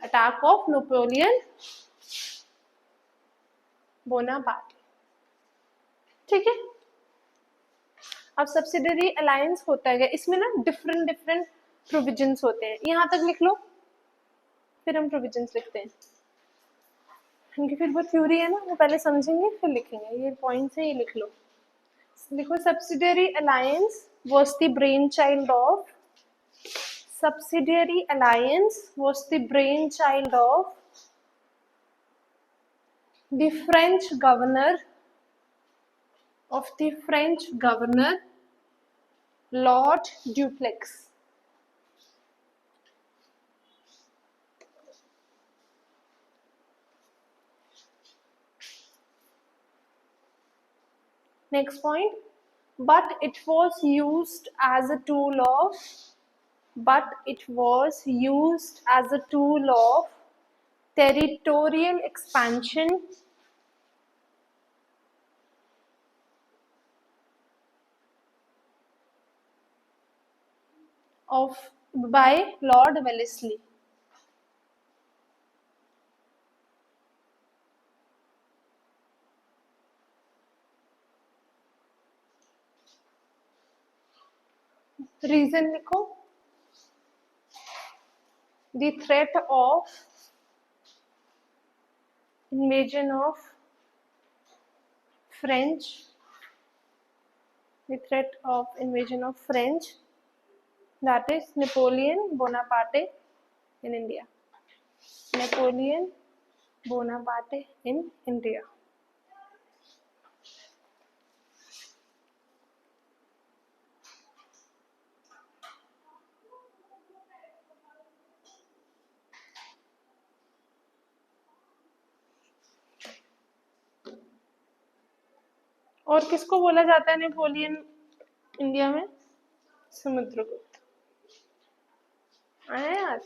attack of Napoleon Bonaparte. ठीक है, अब सब्सिडियरी अलायंस होता है, इसमें ना डिफरेंट डिफरेंट प्रोविजंस होते हैं। यहाँ तक लिख लो, फिर हम प्रोविजंस लिखते हैं, क्योंकि फिर वो थ्योरी है ना, वो पहले समझेंगे फिर लिखेंगे। ये पॉइंट से ये लिख लो, देखो subsidiary alliance was the brainchild of, subsidiary alliance was the brainchild of the French governor, of the French governor Lord Duplex. Next point, but it was used as a tool of, but it was used as a tool of territorial expansion of by Lord Wellesley. Reason लिखो, the threat of invasion of French, the threat of invasion of French, that is Napoleon Bonaparte in India. Napoleon Bonaparte in India. और किसको बोला जाता है Napoleon India में? समुद्रगुप्त। आया याद?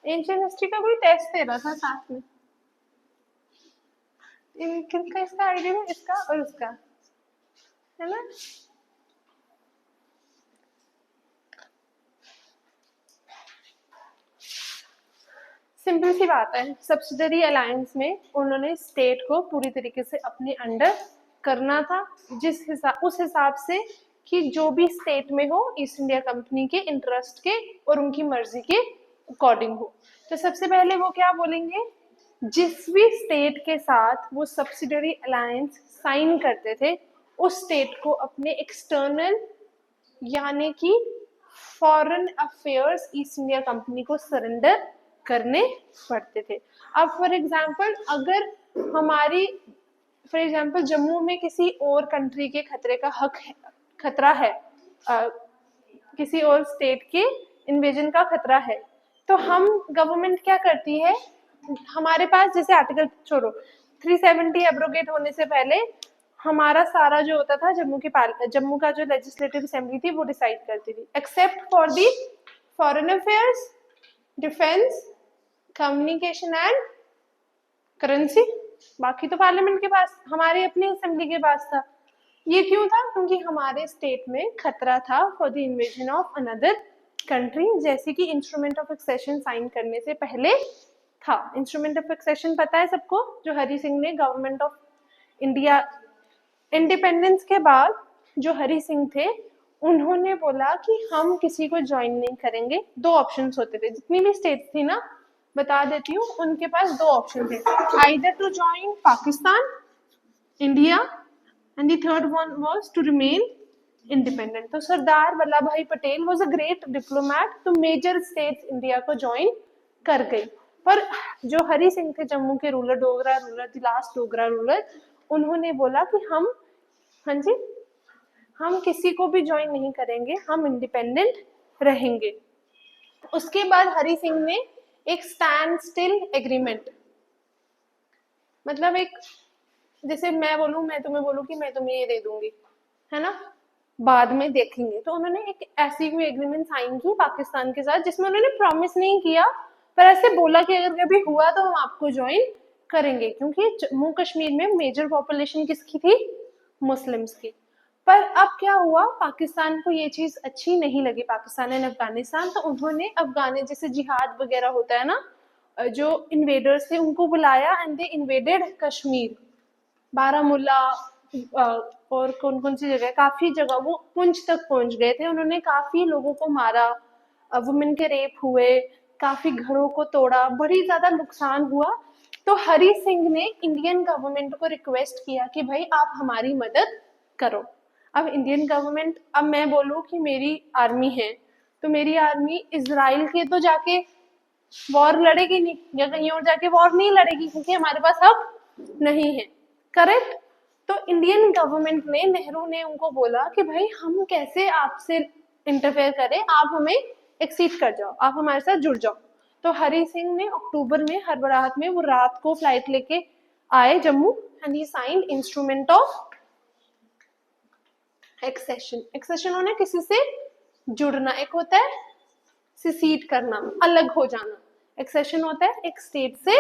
Ancient history का कोई टेस्ट दे रहा था साथ में। किसका इसका आइडिया है? इसका और उसका, है ना? सिंपल सी बात है, सब्सिडरी अलायंस में उन्होंने स्टेट को पूरी तरीके से अपने अंडर करना था, उस हिसाब से कि जो भी स्टेट में हो ईस्ट इंडिया कंपनी के इंटरेस्ट के और उनकी मर्जी के अकॉर्डिंग हो। तो सबसे पहले वो क्या बोलेंगे, जिस भी स्टेट के साथ वो सब्सिडरी अलायंस साइन करते थे उस स्टेट को अपने एक्सटर्नल यानी कि foreign affairs east India company को सरेंडर करने पड़ते थे। अब फॉर एग्जाम्पल अगर हमारी जम्मू में किसी और कंट्री के खतरा है, किसी और स्टेट के इन्वेजन का खतरा है, तो हम गवर्नमेंट क्या करती है, हमारे पास जैसे आर्टिकल 370 एब्रोगेट होने से पहले हमारा सारा जो होता था जम्मू का जो लेजिस्लेटिव असेंबली थी वो डिसाइड करती थी, except for the foreign affairs, defence, communication and currency. बाकी तो पार्लियामेंट के पास, हमारे अपनी असेंबली के पास था। ये क्यों था? क्योंकि हमारे स्टेट में खतरा था for the invasion of another country, जैसे कि इंस्ट्रूमेंट ऑफ एक्सेशन साइन करने से पहले था। इंस्ट्रूमेंट ऑफ एक्सेशन पता है सबको, जो हरि सिंह ने गवर्नमेंट ऑफ इंडिया इंडिपेंडेंस के बाद जो हरि सिंह थे उन्होंने बोला कि हम किसी को ज्वाइन नहीं करेंगे। दो ऑप्शंस होते थे, जितनी भी स्टेट्स थी ना बता देती हूँ, उनके पास दो ऑप्शन थे, either to join Pakistan, India, and the third one was to remain independent. तो Sardar Vallabh Bhai Patel was a great diplomat, तो मेजर स्टेट्स इंडिया को ज्वाइन कर गई। पर जो हरि सिंह थे जम्मू के ruler, Dogra ruler, the last Dogra ruler, उन्होंने बोला कि हम किसी को भी ज्वाइन नहीं करेंगे, हम इंडिपेंडेंट रहेंगे। उसके बाद हरि सिंह ने एक स्टैंड स्टिल एग्रीमेंट, मतलब एक, जैसे मैं तुम्हें बोलूं कि मैं तुम्हें ये दे दूंगी, है ना, बाद में देखेंगे, तो उन्होंने एक ऐसी कोई एग्रीमेंट साइन की पाकिस्तान के साथ जिसमें उन्होंने प्रॉमिस नहीं किया पर ऐसे बोला कि अगर कभी हुआ तो हम आपको ज्वाइन करेंगे, क्योंकि जम्मू कश्मीर में मेजर पॉपुलेशन किसकी थी? मुस्लिम्स की। पर अब क्या हुआ, पाकिस्तान को ये चीज अच्छी नहीं लगी, पाकिस्तान एंड अफगानिस्तान, तो उन्होंने जैसे जिहाद वगैरह होता है ना, जो इन्वेडर्स थे उनको बुलाया and they invaded Kashmir, Baramulla और कौन कौन सी जगह, काफी जगह वो पुंछ तक पहुंच गए थे। उन्होंने काफी लोगों को मारा, वुमेन के रेप हुए, काफी घरों को तोड़ा, बड़ी ज्यादा नुकसान हुआ। तो हरि सिंह ने इंडियन गवर्नमेंट को रिक्वेस्ट किया कि भाई आप हमारी मदद करो। अब इंडियन गवर्नमेंट, अब मैं बोलूं कि मेरी आर्मी है, तो मेरी आर्मी इजराइल के तो जाके वॉर लड़ेगी नहीं, या कहीं और जाके वॉर नहीं लड़ेगी, क्योंकि हमारे पास हक नहीं है, करेक्ट। तो इंडियन गवर्नमेंट ने, नेहरू ने उनको बोला कि भाई हम कैसे आपसे इंटरफेयर करें, आप हमें एक्सीड कर जाओ, आप हमारे साथ जुड़ जाओ। तो हरि सिंह ने अक्टूबर में हड़बड़ाहट में वो रात को फ्लाइट लेके आए Jammu and he signed instrument of accession. Accession होना किसी से जुड़ना, एक होता है सिसीड करना, अलग हो जाना, एक्सेशन होता है एक स्टेट से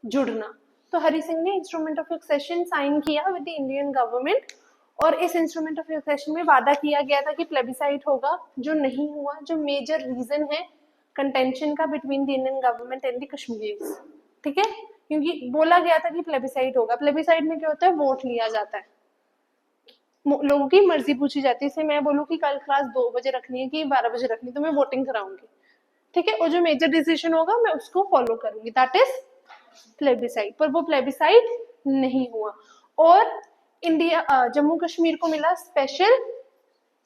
जुड़ना। तो हरि सिंह ने इंस्ट्रूमेंट ऑफ एक्सेशन साइन किया विद द इंडियन गवर्नमेंट, और इस इंस्ट्रूमेंट ऑफ एक्सेशन में वादा किया गया था कि प्लेबिसाइट होगा, जो नहीं हुआ, जो मेजर रीजन है कंटेंशन का between the Indian government and the Kashmiris, ठीक है, क्योंकि बोला गया था कि प्लेबिसाइट होगा। प्लेबिसाइट में क्या होता है, वोट लिया जाता है, लोगों की मर्जी पूछी जाती है। जैसे मैं बोलूँ कि कल क्लास 2 बजे रखनी है कि 12 बजे रखनी है, तो मैं वोटिंग कराऊंगी, ठीक है, और जो मेजर डिसीजन होगा मैं उसको फॉलो करूंगी, दैट इज प्लेबिसाइड। पर वो प्लेबिसाइड नहीं हुआ और इंडिया जम्मू कश्मीर को मिला special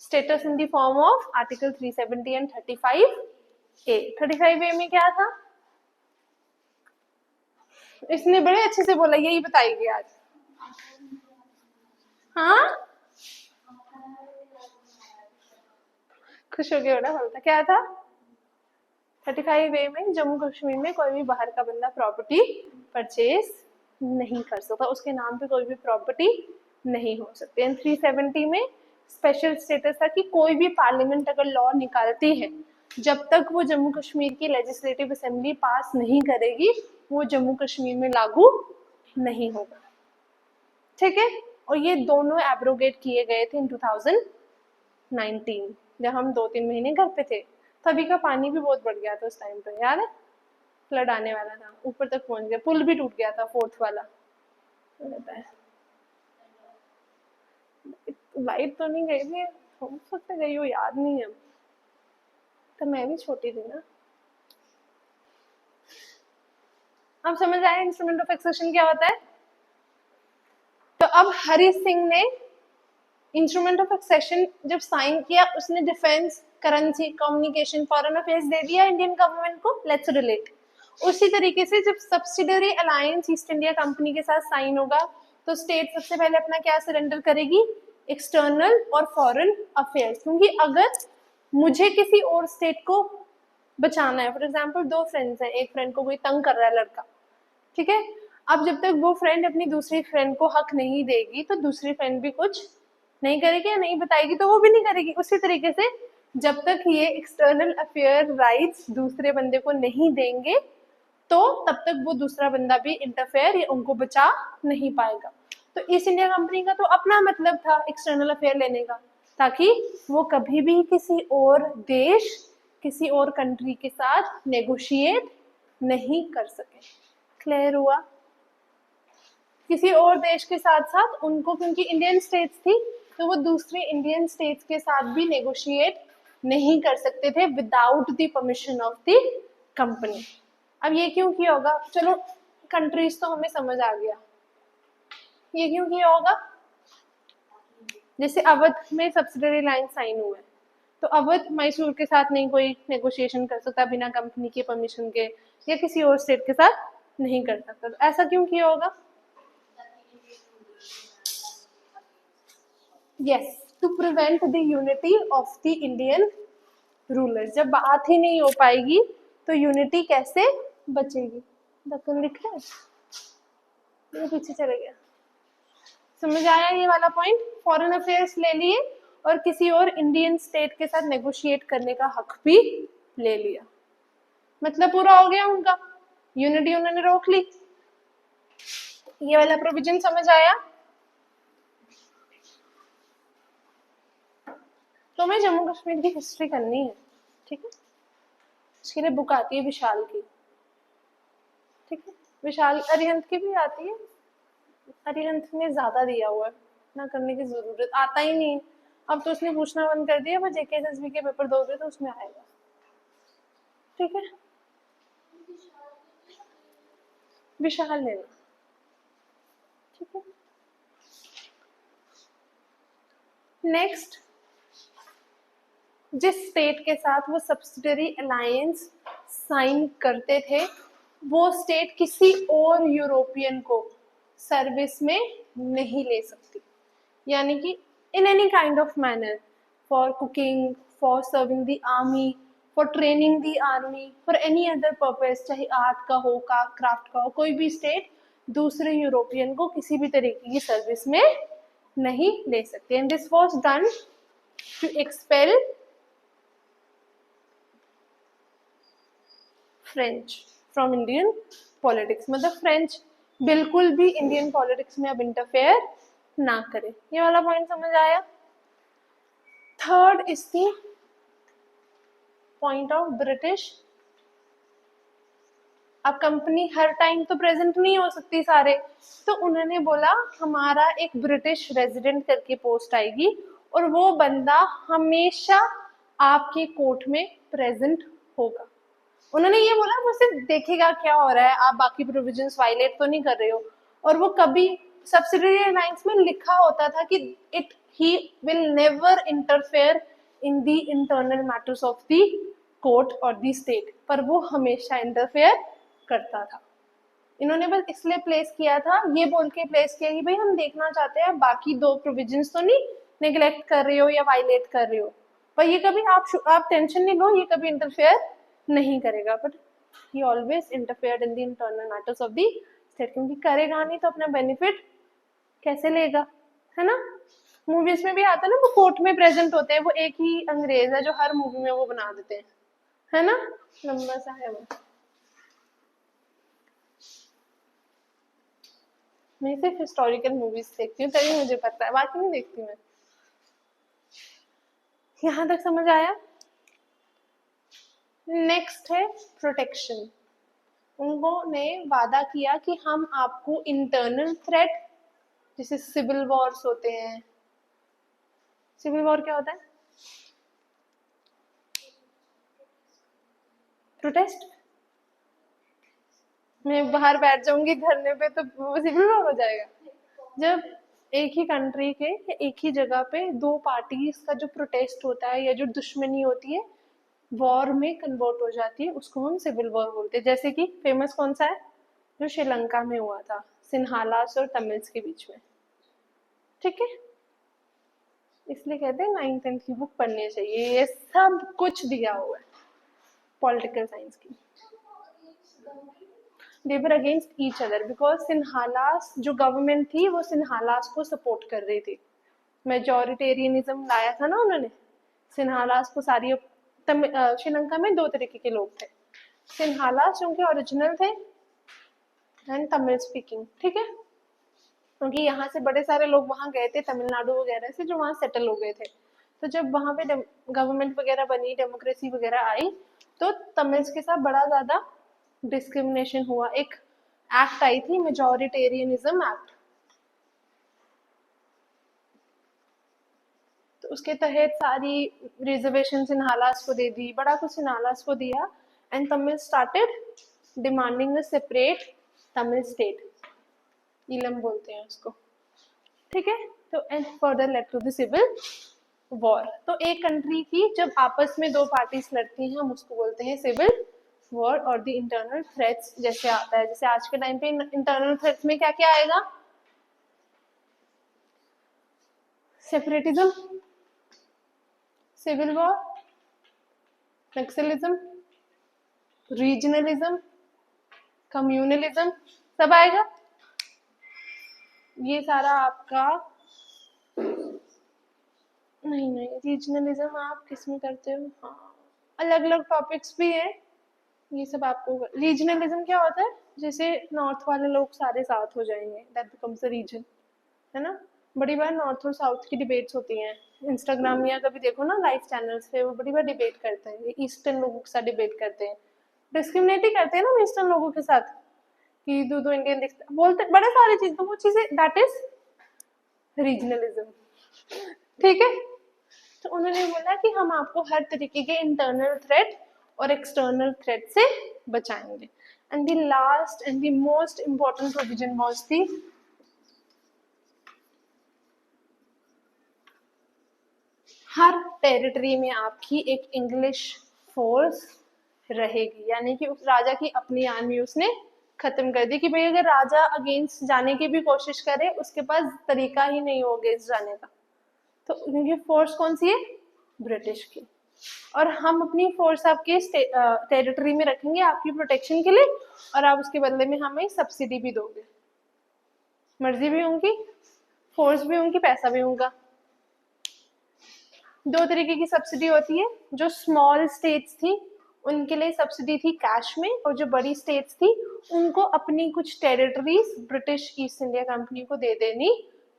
status in the form of article 370 and 35A। 35A में क्या था? इसने बड़े अच्छे से बोला, यही बताएगी आज। हाँ, खुश हो गया, बड़ा बोलता क्या था? 35A में जम्मू कश्मीर में कोई भी बाहर का बंदा प्रॉपर्टी परचेज नहीं कर सकता, उसके नाम पे कोई भी प्रॉपर्टी नहीं हो सकती। एंड 370 में स्पेशल स्टेटस था कि कोई भी पार्लियामेंट अगर लॉ निकालती है, जब तक वो जम्मू कश्मीर की लेजिस्लेटिव असेंबली पास नहीं करेगी, वो जम्मू कश्मीर में लागू नहीं होगा। ठीक है, और ये दोनों एब्रोगेट किए गए थे इन 2019, जब हम 2-3 महीने घर पे थे। तभी का पानी भी बहुत बढ़ गया था उस टाइम पे, याद है? फ्लड आने वाला था, ऊपर तक पहुंच गया, पुल भी टूट गया था 4th वाला। लाइट तो नहीं गई थी, हो सकता गई हो, याद नहीं है, तो मैं भी छोटी थी ना। अब समझ आया इंस्ट्रूमेंट ऑफ एक्सेशन क्या होता है? तो अब हरि सिंह ने इंस्ट्रूमेंट ऑफ एक्सेशन जब साइन किया, उसने defence, currency, communication, foreign affairs दे दिया इंडियन गवर्नमेंट को। Let's relate. उसी तरीके से जब subsidiary alliance East India Company के साथ साइन होगा, तो स्टेट सबसे पहले अपना क्या सरेंडर करेगी? एक्सटर्नल और फॉरेन अफेयर्स। क्योंकि अगर मुझे किसी और स्टेट को बचाना है, फॉर एग्जाम्पल 2 फ्रेंड्स हैं, एक फ्रेंड को कोई तंग कर रहा है लड़का, ठीक है, अब जब तक वो फ्रेंड अपनी दूसरी फ्रेंड को हक नहीं देगी, तो दूसरी फ्रेंड भी कुछ नहीं करेगी या नहीं बताएगी, तो वो भी नहीं करेगी। उसी तरीके से जब तक ये एक्सटर्नल अफेयर राइट्स दूसरे बंदे को नहीं देंगे, तो तब तक वो दूसरा बंदा भी इंटरफेयर या उनको बचा नहीं पाएगा। तो ईस्ट इंडिया कंपनी का तो अपना मतलब था एक्सटर्नल अफेयर लेने का, ताकि वो कभी भी किसी और देश, किसी और कंट्री के साथ नेगोशिएट नहीं कर सके। क्लियर हुआ? किसी और देश के साथ साथ उनको, क्योंकि इंडियन स्टेट्स थी, तो वो दूसरे इंडियन स्टेट्स के साथ भी नेगोशिएट नहीं कर सकते थे without the permission of the company. अब ये क्यों किया होगा? चलो कंट्रीज तो हमें समझ आ गया, ये क्यों किया होगा? जैसे अवध में सब्सिडरी लाइन साइन हुआ है, तो अवध मैसूर के साथ नहीं कोई नेगोशिएशन कर सकता बिना कंपनी के परमिशन के, या किसी और स्टेट के साथ नहीं कर सकता। तो ऐसा क्यों किया होगा? Yes, to prevent the unity of the Indian ruler. जब बात ही नहीं हो पाएगी तो यूनिटी कैसे बचेगी? दक्कन लिख रहा है, ये पीछे चले गया। समझ आया ये वाला पॉइंट? फॉरेन अफेयर्स ले लिए और किसी और इंडियन स्टेट के साथ नेगोशिएट करने का हक भी ले लिया, मतलब पूरा हो गया उनका, यूनिटी उन्होंने रोक ली। ये वाला प्रोविजन समझ आया? तो हमें जम्मू कश्मीर की हिस्ट्री करनी है, ठीक है? इसके लिए बुक आती है विशाल की, ठीक है, विशाल अरिहंत की भी आती है, अरिहंत में ज्यादा दिया हुआ है ना, करने की जरूरत आता ही नहीं। अब तो उसने पूछना बंद कर दिया, बस JKSSB के पेपर दोगे तो उसमें आएगा, ठीक है? विशाल लेना, ठीक है? नेक्स्ट, जिस स्टेट के साथ वो सब्सिडरी अलायंस साइन करते थे, वो स्टेट किसी और यूरोपियन को सर्विस में नहीं ले सकती। यानी कि in any kind of manner, for cooking, for serving the army, for training the army, for any other purpose, चाहे आर्ट का हो, का क्राफ्ट का हो, कोई भी स्टेट दूसरे यूरोपियन को किसी भी तरीके की सर्विस में नहीं ले सकती। And this was done to expel French from Indian politics. मतलब फ्रेंच बिल्कुल भी इंडियन पॉलिटिक्स में अब इंटरफेयर ना करे। ये वाला पॉइंट समझ आया? Third is the point of British. अब कंपनी हर टाइम तो प्रेजेंट नहीं हो सकती सारे, तो उन्होंने बोला हमारा एक ब्रिटिश रेजिडेंट करके पोस्ट आएगी और वो बंदा हमेशा आपके कोर्ट में प्रेजेंट होगा। उन्होंने ये बोला वो सिर्फ देखेगा क्या हो रहा है, आप बाकी प्रोविजंस वायलेट तो नहीं कर रहे हो। और वो कभी सब्सिडियरी लाइंस में लिखा होता था कि it he will never interfere in the internal matters of the court और द स्टेट, पर वो हमेशा इंटरफेयर करता था। इन्होंने बस इसलिए प्लेस किया था, ये बोल के प्लेस किया कि भाई हम देखना चाहते हैं बाकी दो प्रोविजंस तो नहीं नेग्लेक्ट कर रहे हो या वायलेट कर रहे हो, पर ये कभी आप टेंशन नहीं लो, ये कभी इंटरफेयर नहीं करेगा। But he always interfere in the internal matters of the state, क्योंकि करेगा नहीं तो अपना बेनिफिट कैसे लेगा, है ना। मूवीज में भी आता है ना, वो कोर्ट में प्रेजेंट होते हैं, वो एक ही अंग्रेज है जो हर मूवी में वो बना देते हैं, है ना, लंबा सा है वो। मैं सिर्फ हिस्टोरिकल मूवीज देखती हूँ तभी मुझे पता है, बाकी नहीं देखती मैं। यहाँ तक समझ आया। नेक्स्ट है प्रोटेक्शन। उन्होंने वादा किया कि हम आपको इंटरनल थ्रेट, जैसे सिविल वॉर्स होते हैं, सिविल वॉर क्या होता है, प्रोटेस्ट, मैं बाहर बैठ जाऊंगी धरने पे तो वो सिविल वॉर हो जाएगा। जब एक ही कंट्री के या एक ही जगह पे दो पार्टीज का जो प्रोटेस्ट होता है या जो दुश्मनी होती है वॉर में कन्वर्ट हो जाती है, उसको हम सिविल वॉर बोलते हैं। जैसे कि फेमस कौन सा है, जो श्रीलंका में हुआ था, सिन्हालास और तमिल्स के बीच में, ठीक है। इसलिए कहते हैं 9th-10th की बुक पढ़नी चाहिए, ये सब कुछ दिया हुआ है पॉलिटिकल साइंस की। they were against each other because Sinhalese जो गवर्नमेंट थी वो सिन्हालास को सपोर्ट कर रही थी, मेजोरिटेरियनिज्म लाया था ना उन्होंने। सिन्हालास को सारी श्रीलंका में दो तरीके के लोग थे, सिन्हालास जो उनके ओरिजिनल थे एंड तमिल स्पीकिंग, ठीक है, क्योंकि यहाँ से बड़े सारे लोग वहाँ गए थे तमिलनाडु वगैरह से, जो वहाँ सेटल हो गए थे। तो जब वहाँ पे गवर्नमेंट वगैरह बनी, डेमोक्रेसी वगैरह आई, तो तमिल्स के साथ बड़ा ज़्यादा डिस्क्रिमिनेशन हुआ। एक एक्ट आई थी, मेजोरिटेरियनिज्म एक्ट, तो उसके तहत सारी रिजर्वेशन सिन्हालास को दे दी, बड़ा कुछ सिन्हालास को दिया, and Tamil started demanding a separate Tamil state, Eelam बोलते हैं उसको, ठीक है। तो and further led to the civil war. तो एक कंट्री की जब आपस में दो पार्टीज लड़ती हैं हम उसको बोलते हैं सिविल वॉर। और द इंटरनल थ्रेट्स जैसे आता है, जैसे आज के टाइम पे इंटरनल थ्रेट्स में क्या क्या आएगा, separatism, civil war, naxalism, regionalism, communalism, सब आएगा। ये सारा आपका नहीं रीजनलिज्म आप किस में करते हो, हाँ अलग अलग टॉपिक्स भी है, ये सब आपको। रीजनलिज्म क्या होता है, जैसे नॉर्थ वाले लोग सारे साथ हो जाएंगे, दैट बिकम्स अ रीजन, है ना। बड़ी बार नॉर्थ और साउथ की डिबेट्स होती हैं इंस्टाग्राम या कभी देखो ना लाइव चैनल्स पे, वो बड़ी बार डिबेट करते हैं, ये ईस्टर्न लोगों के साथ डिबेट करते हैं, डिस्क्रिमिनेट ही करते हैं ना ईस्टर्न लोगों के साथ कि दो दो इंडियन दिखते बोलते बड़े सारी चीज, तो वो चीजें दैट इज रीजनलिज्म, ठीक है। तो उन्होंने बोला कि हम आपको हर तरीके के इंटरनल थ्रेट और एक्सटर्नल थ्रेट से बचाएंगे। And the last and the most important provision was the her territory में आपकी एक इंग्लिश फोर्स रहेगी, यानी कि उस राजा की अपनी आर्मी उसने खत्म कर दी कि भाई अगर राजा अगेंस्ट जाने की भी कोशिश करे उसके पास तरीका ही नहीं हो अगेंस्ट जाने का। तो उनकी फोर्स कौन सी है, ब्रिटिश की। और हम अपनी फोर्स आपके टेरिटरी में रखेंगे आपकी प्रोटेक्शन के लिए, और आप उसके बदले में हमें सब्सिडी भी दोगे, मर्जी भी होंगी, फोर्स भी होंगी, पैसा भी होगा। दो तरीके की सब्सिडी होती है, जो स्मॉल स्टेट्स थी उनके लिए सब्सिडी थी कैश में, और जो बड़ी स्टेट्स थी उनको अपनी कुछ territories British east India company को दे देनी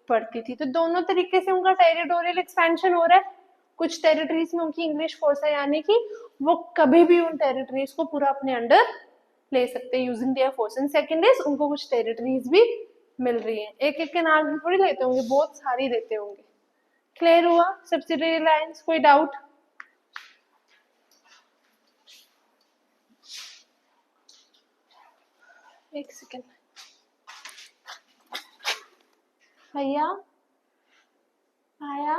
पड़ती थी। तो दोनों तरीके से उनका टेरिटोरियल एक्सपेंशन हो रहा है। कुछ टेरिटरीज में उनकी इंग्लिश फोर्स है, यानी कि वो कभी भी उन टेरिटरीज को पूरा अपने अंडर ले सकते हैं using their force. And second is उनको कुछ टेरिटरीज भी मिल रही है, एक एक के नाम थोड़ी लेते होंगे, बहुत सारी लेते होंगे। क्लियर हुआ सब्सिडियरी लाइंस, कोई डाउट? एक सेकेंड भैया आया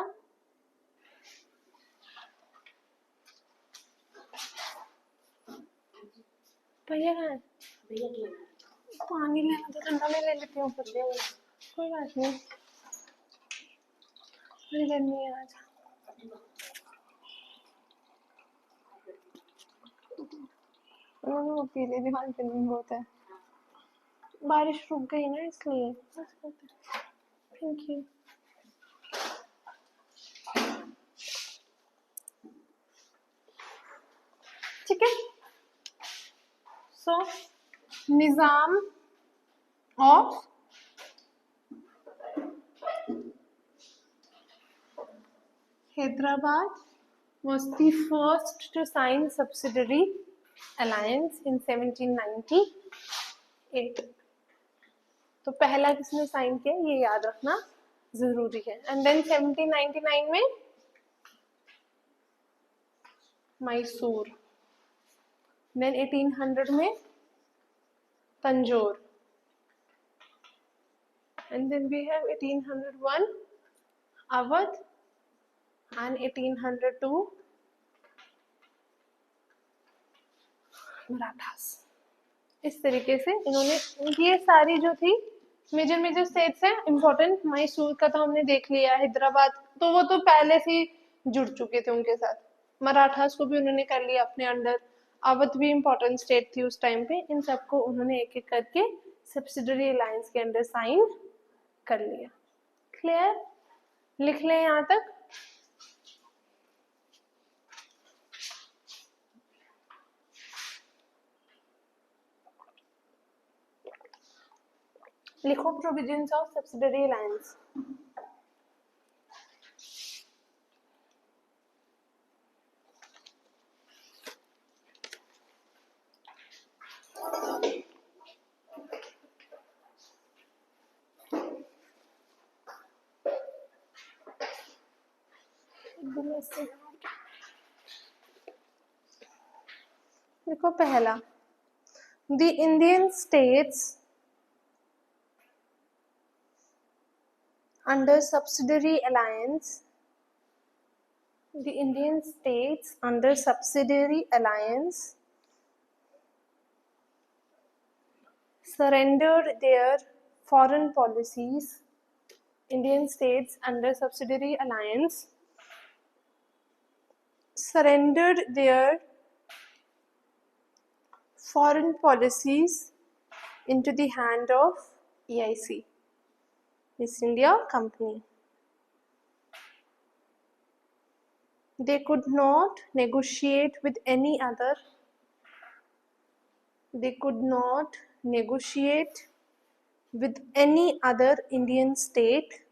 भैया कहाँ है? पानी लेना तो ठंडा में ले लेती हूँ फिर कोई बात नहीं बड़ी गर्मी है आज वो पीले दीवार गर्मी बहुत है बारिश रुक गई ना इसलिए थैंक यू ठीक है सो निजाम of Hyderabad was the first to sign subsidiary alliance in 1798. तो पहला किसने साइन किया ये याद रखना जरूरी है एंड देन 1799 में मैसूर देन 1800 में Tanjore and then we have 1801 Awadh and 1802 Marathas इस तरीके से इन्होंने ये सारी जो थी मेजर स्टेट्स हैं इम्पोर्टेंट मैसूर का तो हमने देख लिया हैदराबाद तो वो तो पहले से जुड़ चुके थे उनके साथ मराठास को भी उन्होंने कर लिया अपने अंडर अवध भी इम्पोर्टेंट स्टेट थी उस टाइम पे इन सबको उन्होंने एक एक करके सब्सिडरी अलायंस के अंडर साइन कर लिया क्लियर लिख लें यहाँ तक लिखो प्रोविजंस ऑफ सब्सिडरी अलायंस देखो पहला the Indian states under subsidiary alliance the Indian states under subsidiary alliance surrendered their foreign policies Indian states under subsidiary alliance surrendered their foreign policies into the hand of EIC East India Company. They could not negotiate with any other. They could not negotiate with any other Indian state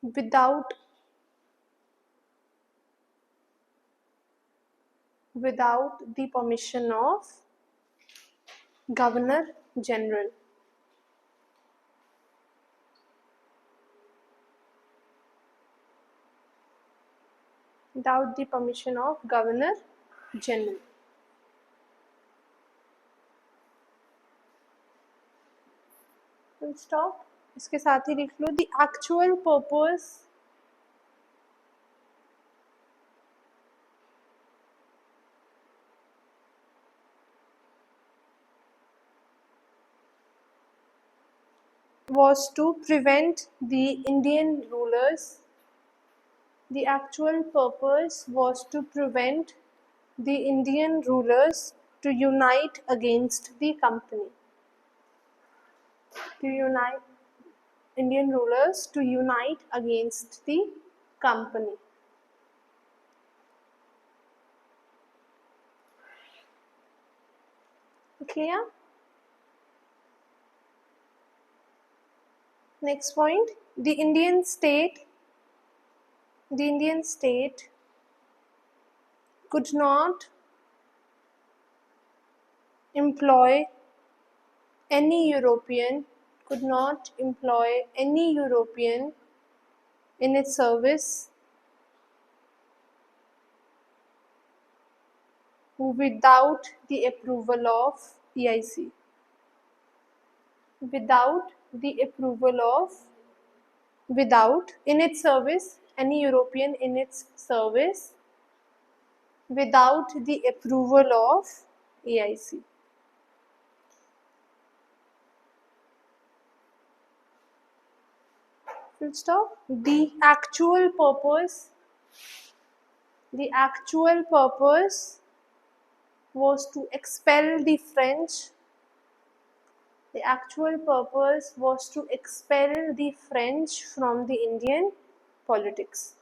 without the permission of Governor General. Without the permission of Governor General. Full stop. इसके साथ ही लिख लो the actual purpose was to prevent the Indian rulers. The actual purpose was to prevent the Indian rulers to unite against the company. To unite Indian rulers to unite against the company. Clear? Next point, the Indian state could not employ any European in its service without the approval of EIC. Without the approval of, without, in its service, any European in its service, without the approval of EIC. Full stop. The actual purpose was to expel the French. The actual purpose was to expel the French from the Indian politics.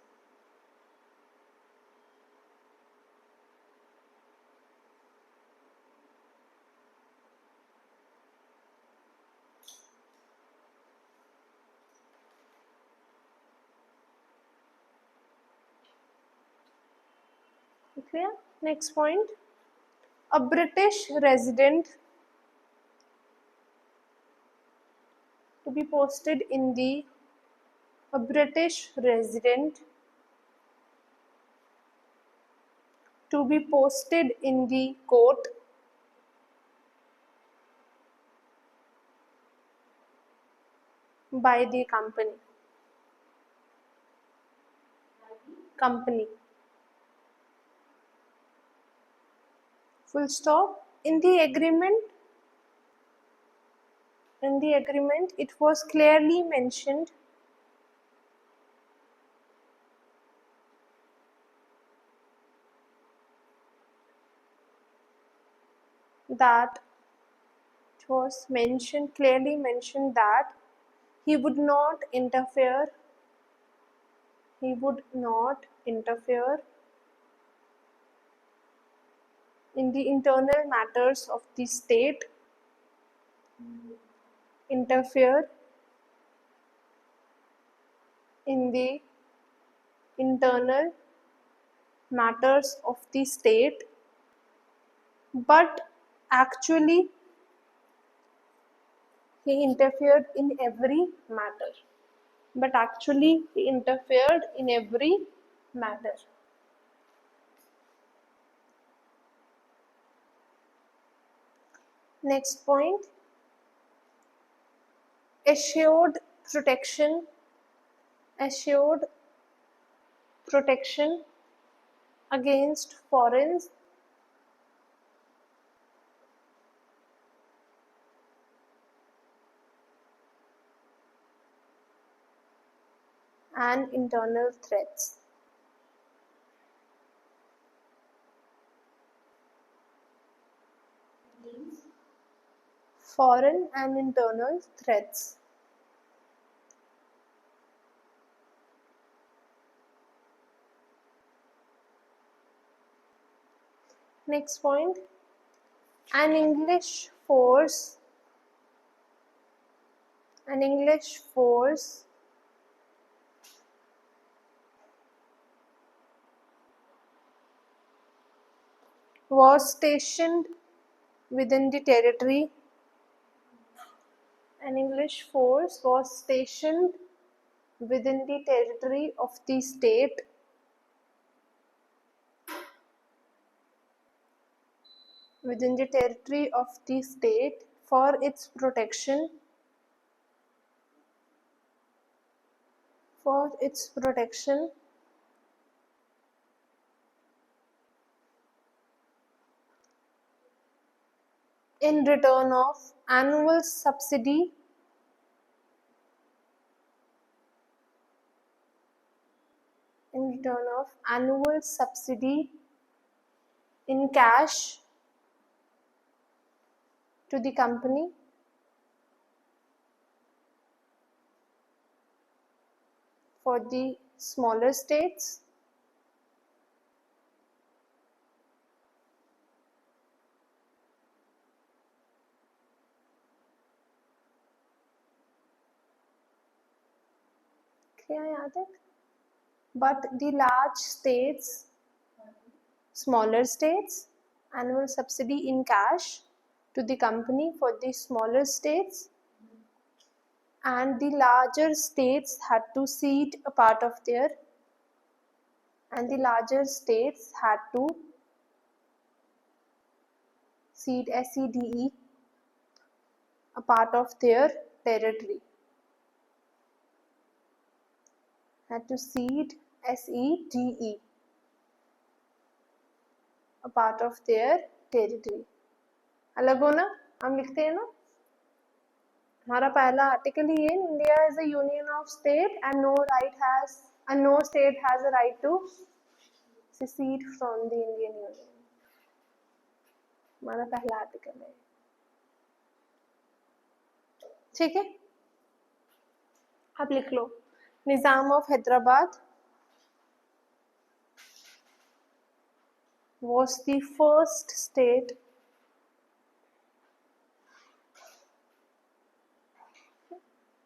Clear? Next point. A British resident to be posted in the a British resident to be posted in the court by the company. Full stop. In the agreement, it was clearly mentioned that clearly mentioned that he would not interfere in the internal matters of the state, interfere in the internal matters of the state, but actually he interfered in every matter. Next point. Assured protection against foreign and internal threats. Foreign and internal threats. Next point. An English force was stationed within the territory. An English force was stationed within the territory of the state for its protection in return of annual subsidy in cash to the company for the smaller states. But the large states, smaller states, annual subsidy in cash to the company for the smaller states, and the larger states had to cede a part of their cede, SEDE, a part of their territory. Had to cede, SEDE, a part of their territory. अलग हो ना, हम लिखते हैं ना, हमारा पहला article ही है, India is a union of state and no state has a right to secede from the Indian Union. हमारा पहला आर्टिकल है, ठीक है। आप लिख लो, Nizam of Hyderabad was the first state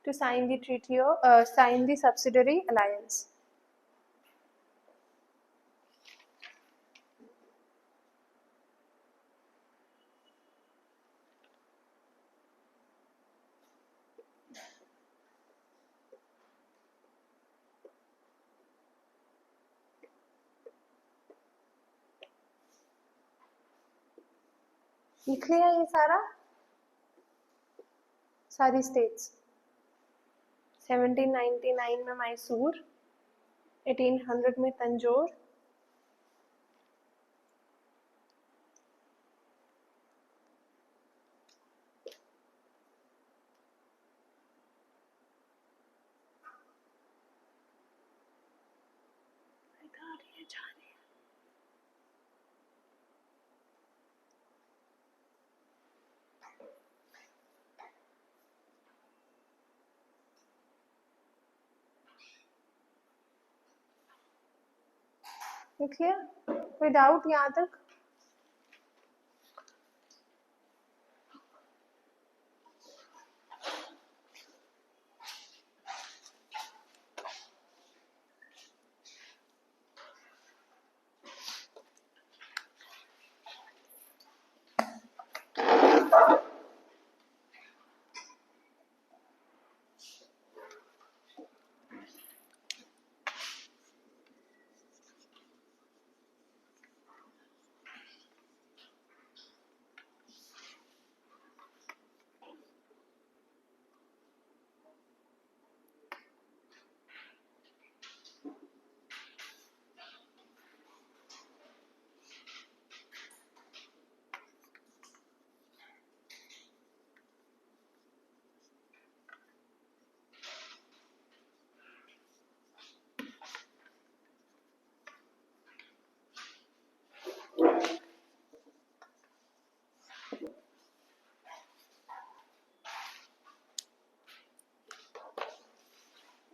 to sign the treaty of sign the subsidiary alliance. लिख लिया ये सारी स्टेट्स। 1799 में मैसूर, 1800 में तंजौर, 'लिख लिया? कोई डाउट यहाँ तक?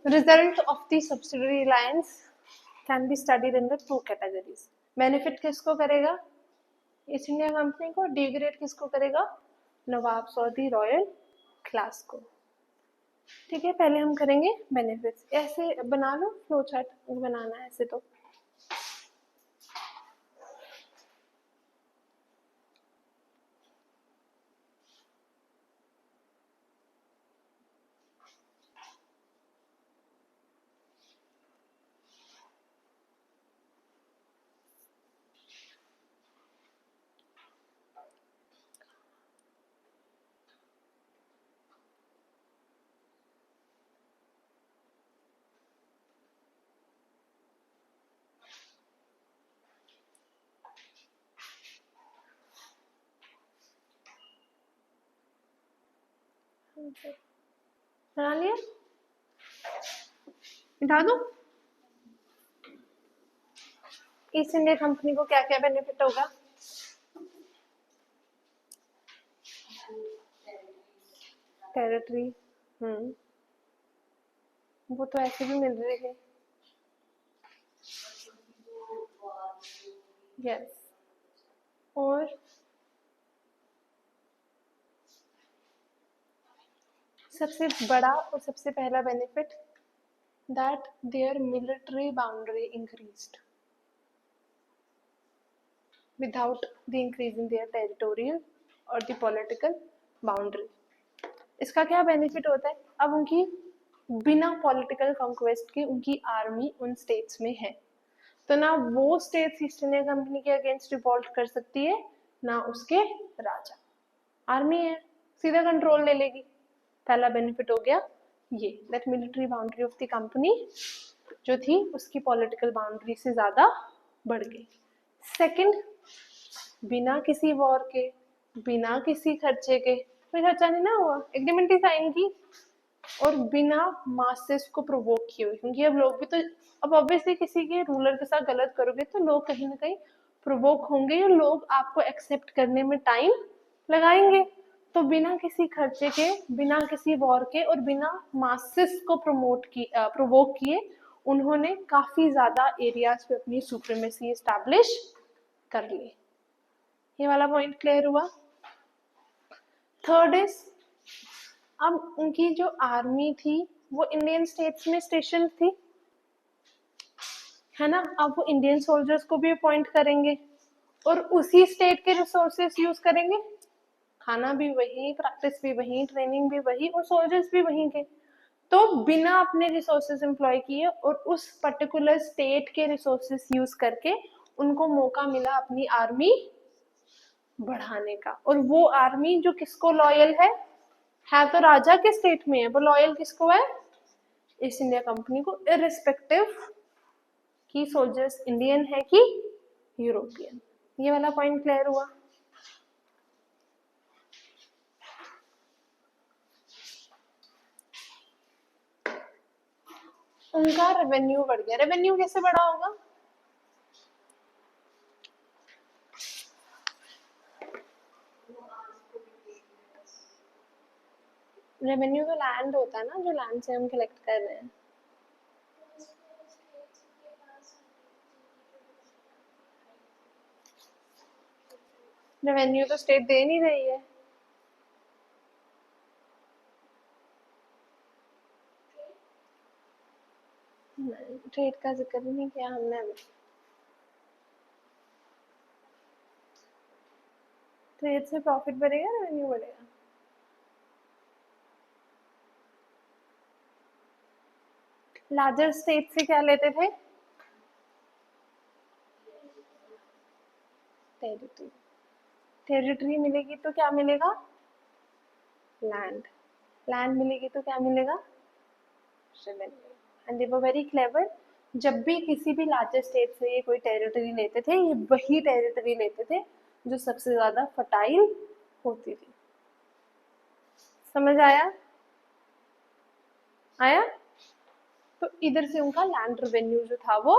Result of the subsidiary alliance can be studied in the 2 categories. Benefit किसको करेगा? ईस्ट इंडिया कंपनी को। डिग्रेड किसको करेगा? नवाब्स और दी रॉयल क्लास को। ठीक है, पहले हम करेंगे बेनिफिट्स। ऐसे बना लो, फ्लो चार्ट बनाना है ऐसे तो। बना लिया? मिटा दो। ईस्ट इंडिया कंपनी को क्या क्या बेनिफिट होगा? टेरिटरी, वो तो ऐसे भी मिल रहे हैं। यस, और सबसे बड़ा और सबसे पहला benefit that their military boundary increased without the increase in their territorial or the political boundary. इसका क्या बेनिफिट होता है? अब उनकी बिना पॉलिटिकल कॉन्क्वेस्ट के उनकी आर्मी उन स्टेट्स में है, तो ना वो स्टेट्स ईस्ट इंडिया कंपनी के अगेंस्ट रिवॉल्ट कर सकती है, ना उसके राजा। आर्मी है, सीधा कंट्रोल ले लेगी। पहला बेनिफिट हो गया ये, that military boundary of the company जो थी उसकी पॉलिटिकल बाउंड्री से ज्यादा बढ़ गई। सेकंड, बिना किसी वॉर के, बिना किसी खर्चे के, कोई खर्चा नहीं ना हुआ, एग्रीमेंट ही साइन की, और बिना मासेस को प्रोवोक किए हुए, क्योंकि अब लोग भी तो, अब ऑब्वियसली किसी के रूलर के साथ गलत करोगे तो लोग कहीं ना कहीं प्रोवोक होंगे, और लोग आपको एक्सेप्ट करने में टाइम लगाएंगे। तो बिना किसी खर्चे के, बिना किसी वॉर के, और बिना मासेस को प्रोवोक किए उन्होंने काफी ज्यादा एरियाज पे अपनी सुप्रीमेसी एस्टैब्लिश कर ली। ये वाला पॉइंट क्लियर हुआ। थर्ड इज, अब उनकी जो आर्मी थी वो इंडियन स्टेट्स में स्टेशन थी, है ना। अब वो इंडियन सोल्जर्स को भी अपॉइंट करेंगे और उसी स्टेट के रिसोर्सेस यूज करेंगे, खाना भी वही, प्रैक्टिस भी वही, ट्रेनिंग भी वही, और सोल्जर्स भी वहीं के। तो बिना अपने रिसोर्सेज एम्प्लॉय किए और उस पर्टिकुलर स्टेट के रिसोर्सेज यूज करके उनको मौका मिला अपनी आर्मी बढ़ाने का। और वो आर्मी जो किसको लॉयल है तो राजा के स्टेट में है, वो लॉयल किसको है, ईस्ट इंडिया कंपनी को, इररिस्पेक्टिव कि सोल्जर्स इंडियन है कि यूरोपियन। ये वाला पॉइंट क्लियर हुआ। उनका रेवेन्यू बढ़ गया। रेवेन्यू कैसे बढ़ा होगा, रेवेन्यू तो लैंड होता है ना, जो लैंड से हम कलेक्ट कर रहे हैं। रेवेन्यू तो स्टेट दे नहीं रही है। ट्रेड का जिक्र नहीं किया हमने अभी। ट्रेड से प्रॉफिट बढ़ेगा, रेवेन्यू बढ़ेगा। लार्जर स्टेट से क्या लेते थे, टेरिटरी। टेरिटरी मिलेगी तो क्या मिलेगा, लैंड। लैंड मिलेगी तो क्या मिलेगा, revenue. And they were very clever. जब भी किसी भी लार्जर स्टेट से ये कोई टेरिटरी लेते थे, ये वही टेरिटरी लेते थे जो सबसे ज्यादा फर्टाइल होती थी। समझ आया, आया। तो इधर से उनका लैंड रेवेन्यू जो था वो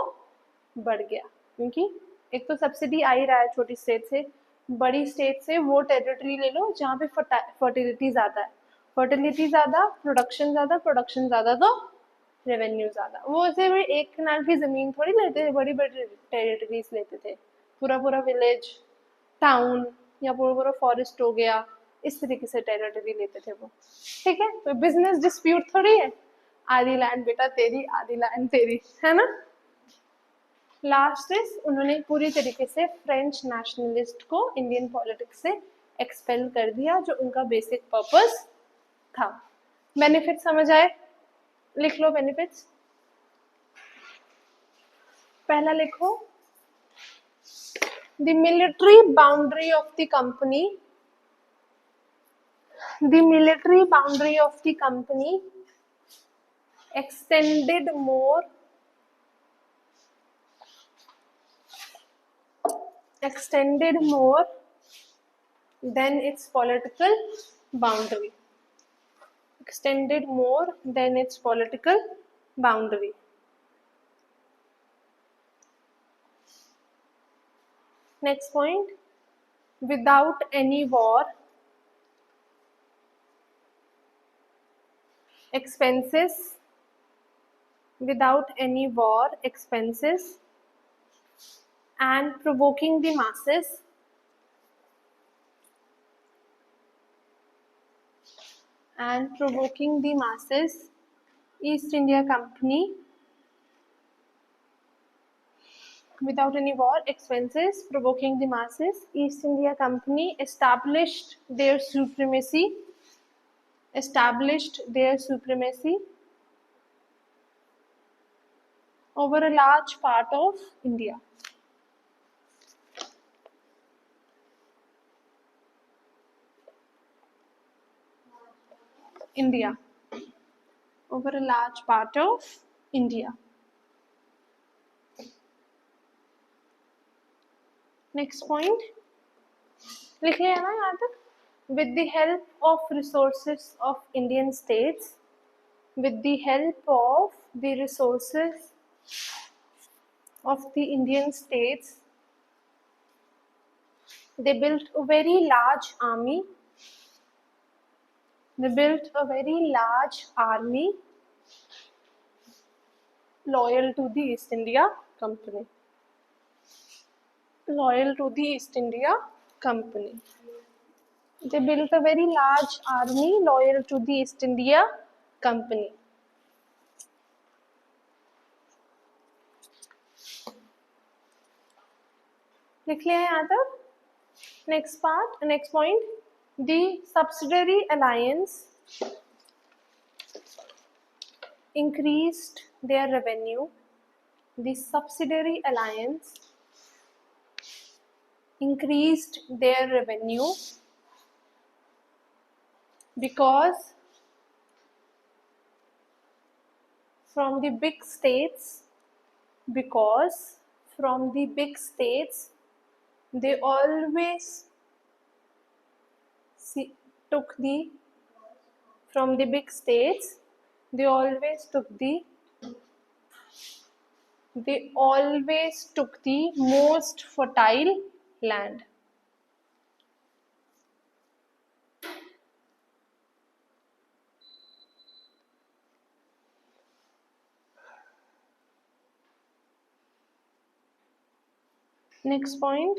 बढ़ गया, क्योंकि एक तो सब्सिडी आ ही रहा है छोटी स्टेट से, बड़ी स्टेट से वो टेरिटरी ले लो जहाँ पे फर्टिलिटी ज्यादा है, फर्टिलिटी ज्यादा, प्रोडक्शन ज्यादा तो रेवेन्यू ज्यादा। वो ऐसे भी एक कनाल की जमीन थोड़ी लेते थे, बड़ी बड़ी टेरिटरीज लेते थे, पूरा पूरा विलेज, टाउन, या पूरा पूरा फॉरेस्ट हो गया, इस तरीके से टेरिटरी लेते थे वो। ठीक है, तो बिजनेस डिस्प्यूट थोड़ी है, आधी लैंड बेटा तेरी, आधी लैंड तेरी, है ना। लास्ट इज, उन्होंने पूरी तरीके से फ्रेंच नेशनलिस्ट को इंडियन पॉलिटिक्स से एक्सपेल कर दिया, जो उनका बेसिक पर्पस था। बेनिफिट समझ आए, लिख लो बेनिफिट्स। पहला लिखो, the military boundary of the company, the military boundary of the company extended more than its political boundary, extended more than its political boundary. Next point, without any war, expenses, without any war, expenses, and provoking the masses, East India Company, without any war, expenses, provoking the masses, East India Company established their supremacy over a large part of India. India. Over a large part of India. Next point. लिख लिया ना यहाँ तक. With the help of resources of Indian states, with the help of the resources of the Indian states, they built a very large army. They built a very large army loyal to the East India Company. Loyal to the East India Company. They built a very large army loyal to the East India Company. लिख लिया है यहाँ तक. Next part, next point. The subsidiary alliance increased their revenue. The subsidiary alliance increased their revenue because from the big states, they always took the most fertile land. Next point.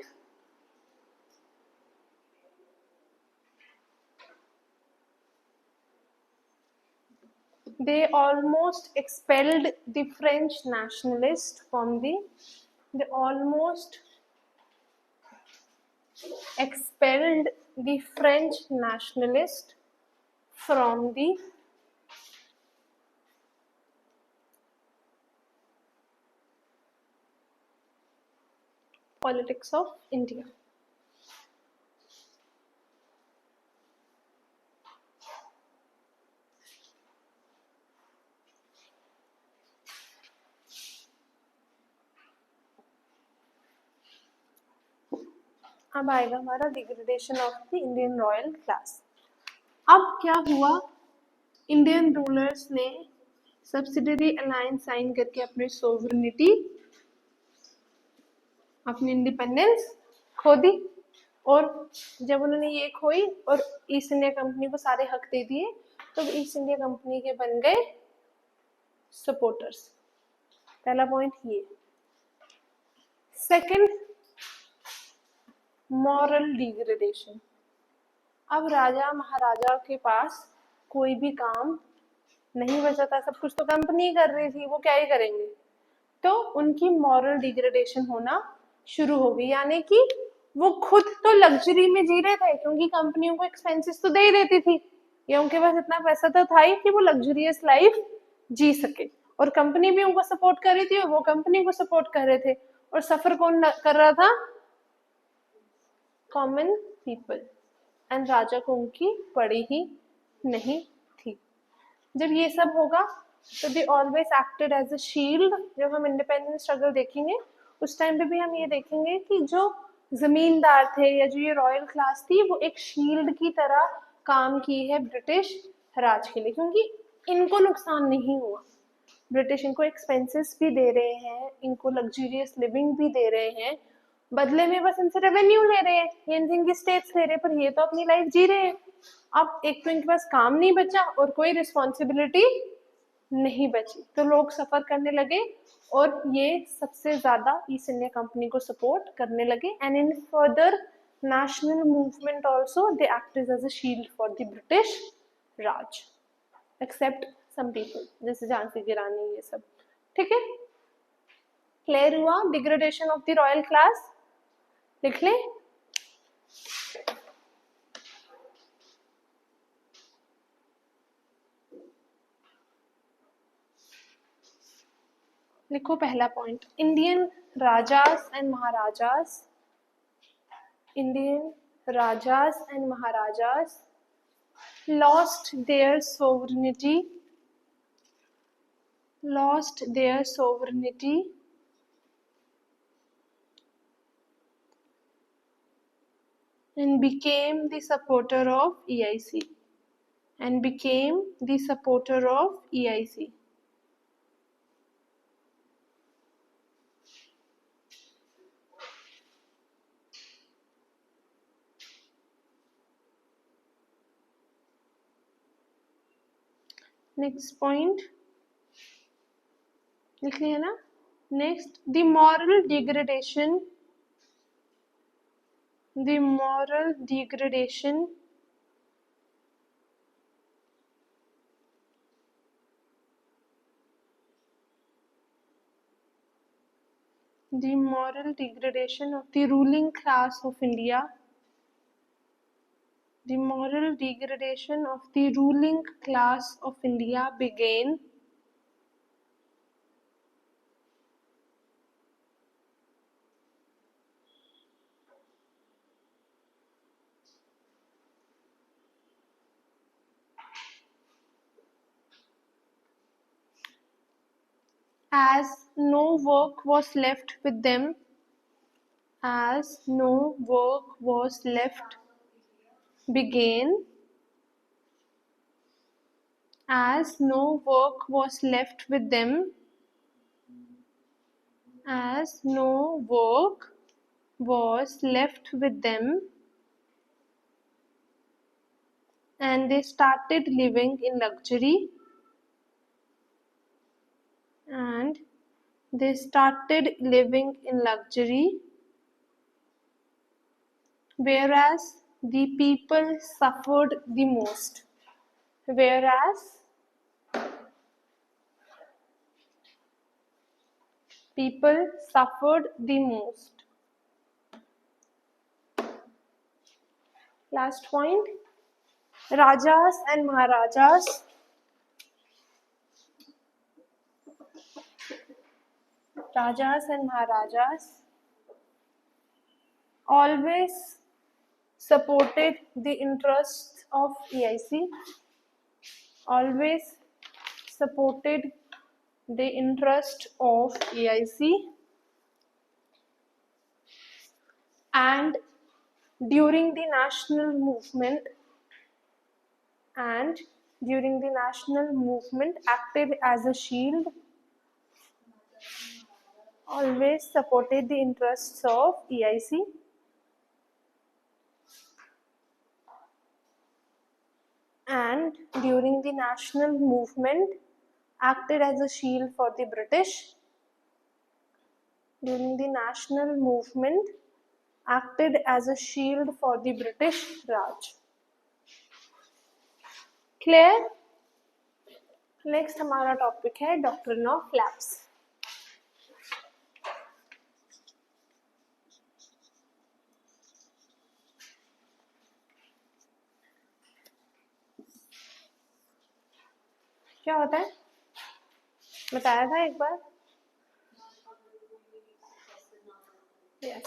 They almost expelled the French nationalists from the. They almost expelled the French nationalists from the politics of India. अब आएगा हमारा degradation of the Indian royal class. अब क्या हुआ, Indian rulers ने subsidiary alliance sign करके अपनी sovereignty, अपनी इंडिपेंडेंस खो दी. और जब उन्होंने ये खोई और ईस्ट इंडिया कंपनी को सारे हक दे दिए, तो ईस्ट इंडिया कंपनी के बन गए सपोर्टर्स. पहला पॉइंट ये. Second, moral degradation. अब राजा महाराजा के पास कोई भी काम नहीं बचा था, सब कुछ तो कंपनी कर रही थी, वो क्या ही करेंगे. तो उनकी मॉरल डिग्रेडेशन होना शुरू हो गई, यानी कि वो खुद तो लग्जरी में जी रहे थे क्योंकि कंपनियों को एक्सपेंसेस तो दे ही देती थी, या उनके पास इतना पैसा तो था ही कि वो लग्जरियस लाइफ जी सके, और कंपनी भी उनको सपोर्ट कर रही थी और वो कंपनी को सपोर्ट कर रहे थे. और सफर कौन कर रहा था? Common people. एंड राजा को उनकी पड़ी ही नहीं थी. जब ये सब होगा तो they always acted as a shield. जब हम इंडिपेंडेंस स्ट्रगल देखेंगे उस टाइम पे भी हम ये देखेंगे कि जो जमींदार थे या जो ये रॉयल क्लास थी, वो एक शील्ड की तरह काम की है ब्रिटिश राज के लिए, क्योंकि इनको नुकसान नहीं हुआ. ब्रिटिश इनको एक्सपेंसेस भी दे रहे हैं, इनको लग्जरियस लिविंग भी दे रहे हैं, बदले में बस इनसे रेवेन्यू ले रहे हैं, ये इनकी स्टेट्स ले रहे हैं, पर ये तो अपनी लाइफ जी रहे हैं. अब एक तो इनके पास काम नहीं बचा और कोई रिस्पॉन्सिबिलिटी नहीं बची, तो लोग सफर करने लगे और ये सबसे ज्यादा ईस्ट इंडिया कंपनी को सपोर्ट करने लगे. And in further national movement also they acted as a shield for the British Raj, except some people जैसे झांसी की रानी, ये सब. ठीक है, क्लियर हुआ degradation of the royal class. लिख ले. लिखो पहला point, Indian rajas and maharajas. Indian rajas and maharajas lost their sovereignty, and became the supporter of EIC. Next point लिख लिया ना. Next, the moral degradation of the ruling class of India. The moral degradation of the ruling class of India began as no work was left with them. Began as no work was left with them. And they started living in luxury. Whereas the people suffered the most. Last point, Rajas and Maharajas. Always supported the interests of EIC. And during the national movement acted as a shield. Always supported the interests of EIC. And during the national movement acted as a shield for the British. Raj. Clear? Next हमारा topic है doctrine of lapse. क्या होता है बताया था एक बार. Yes.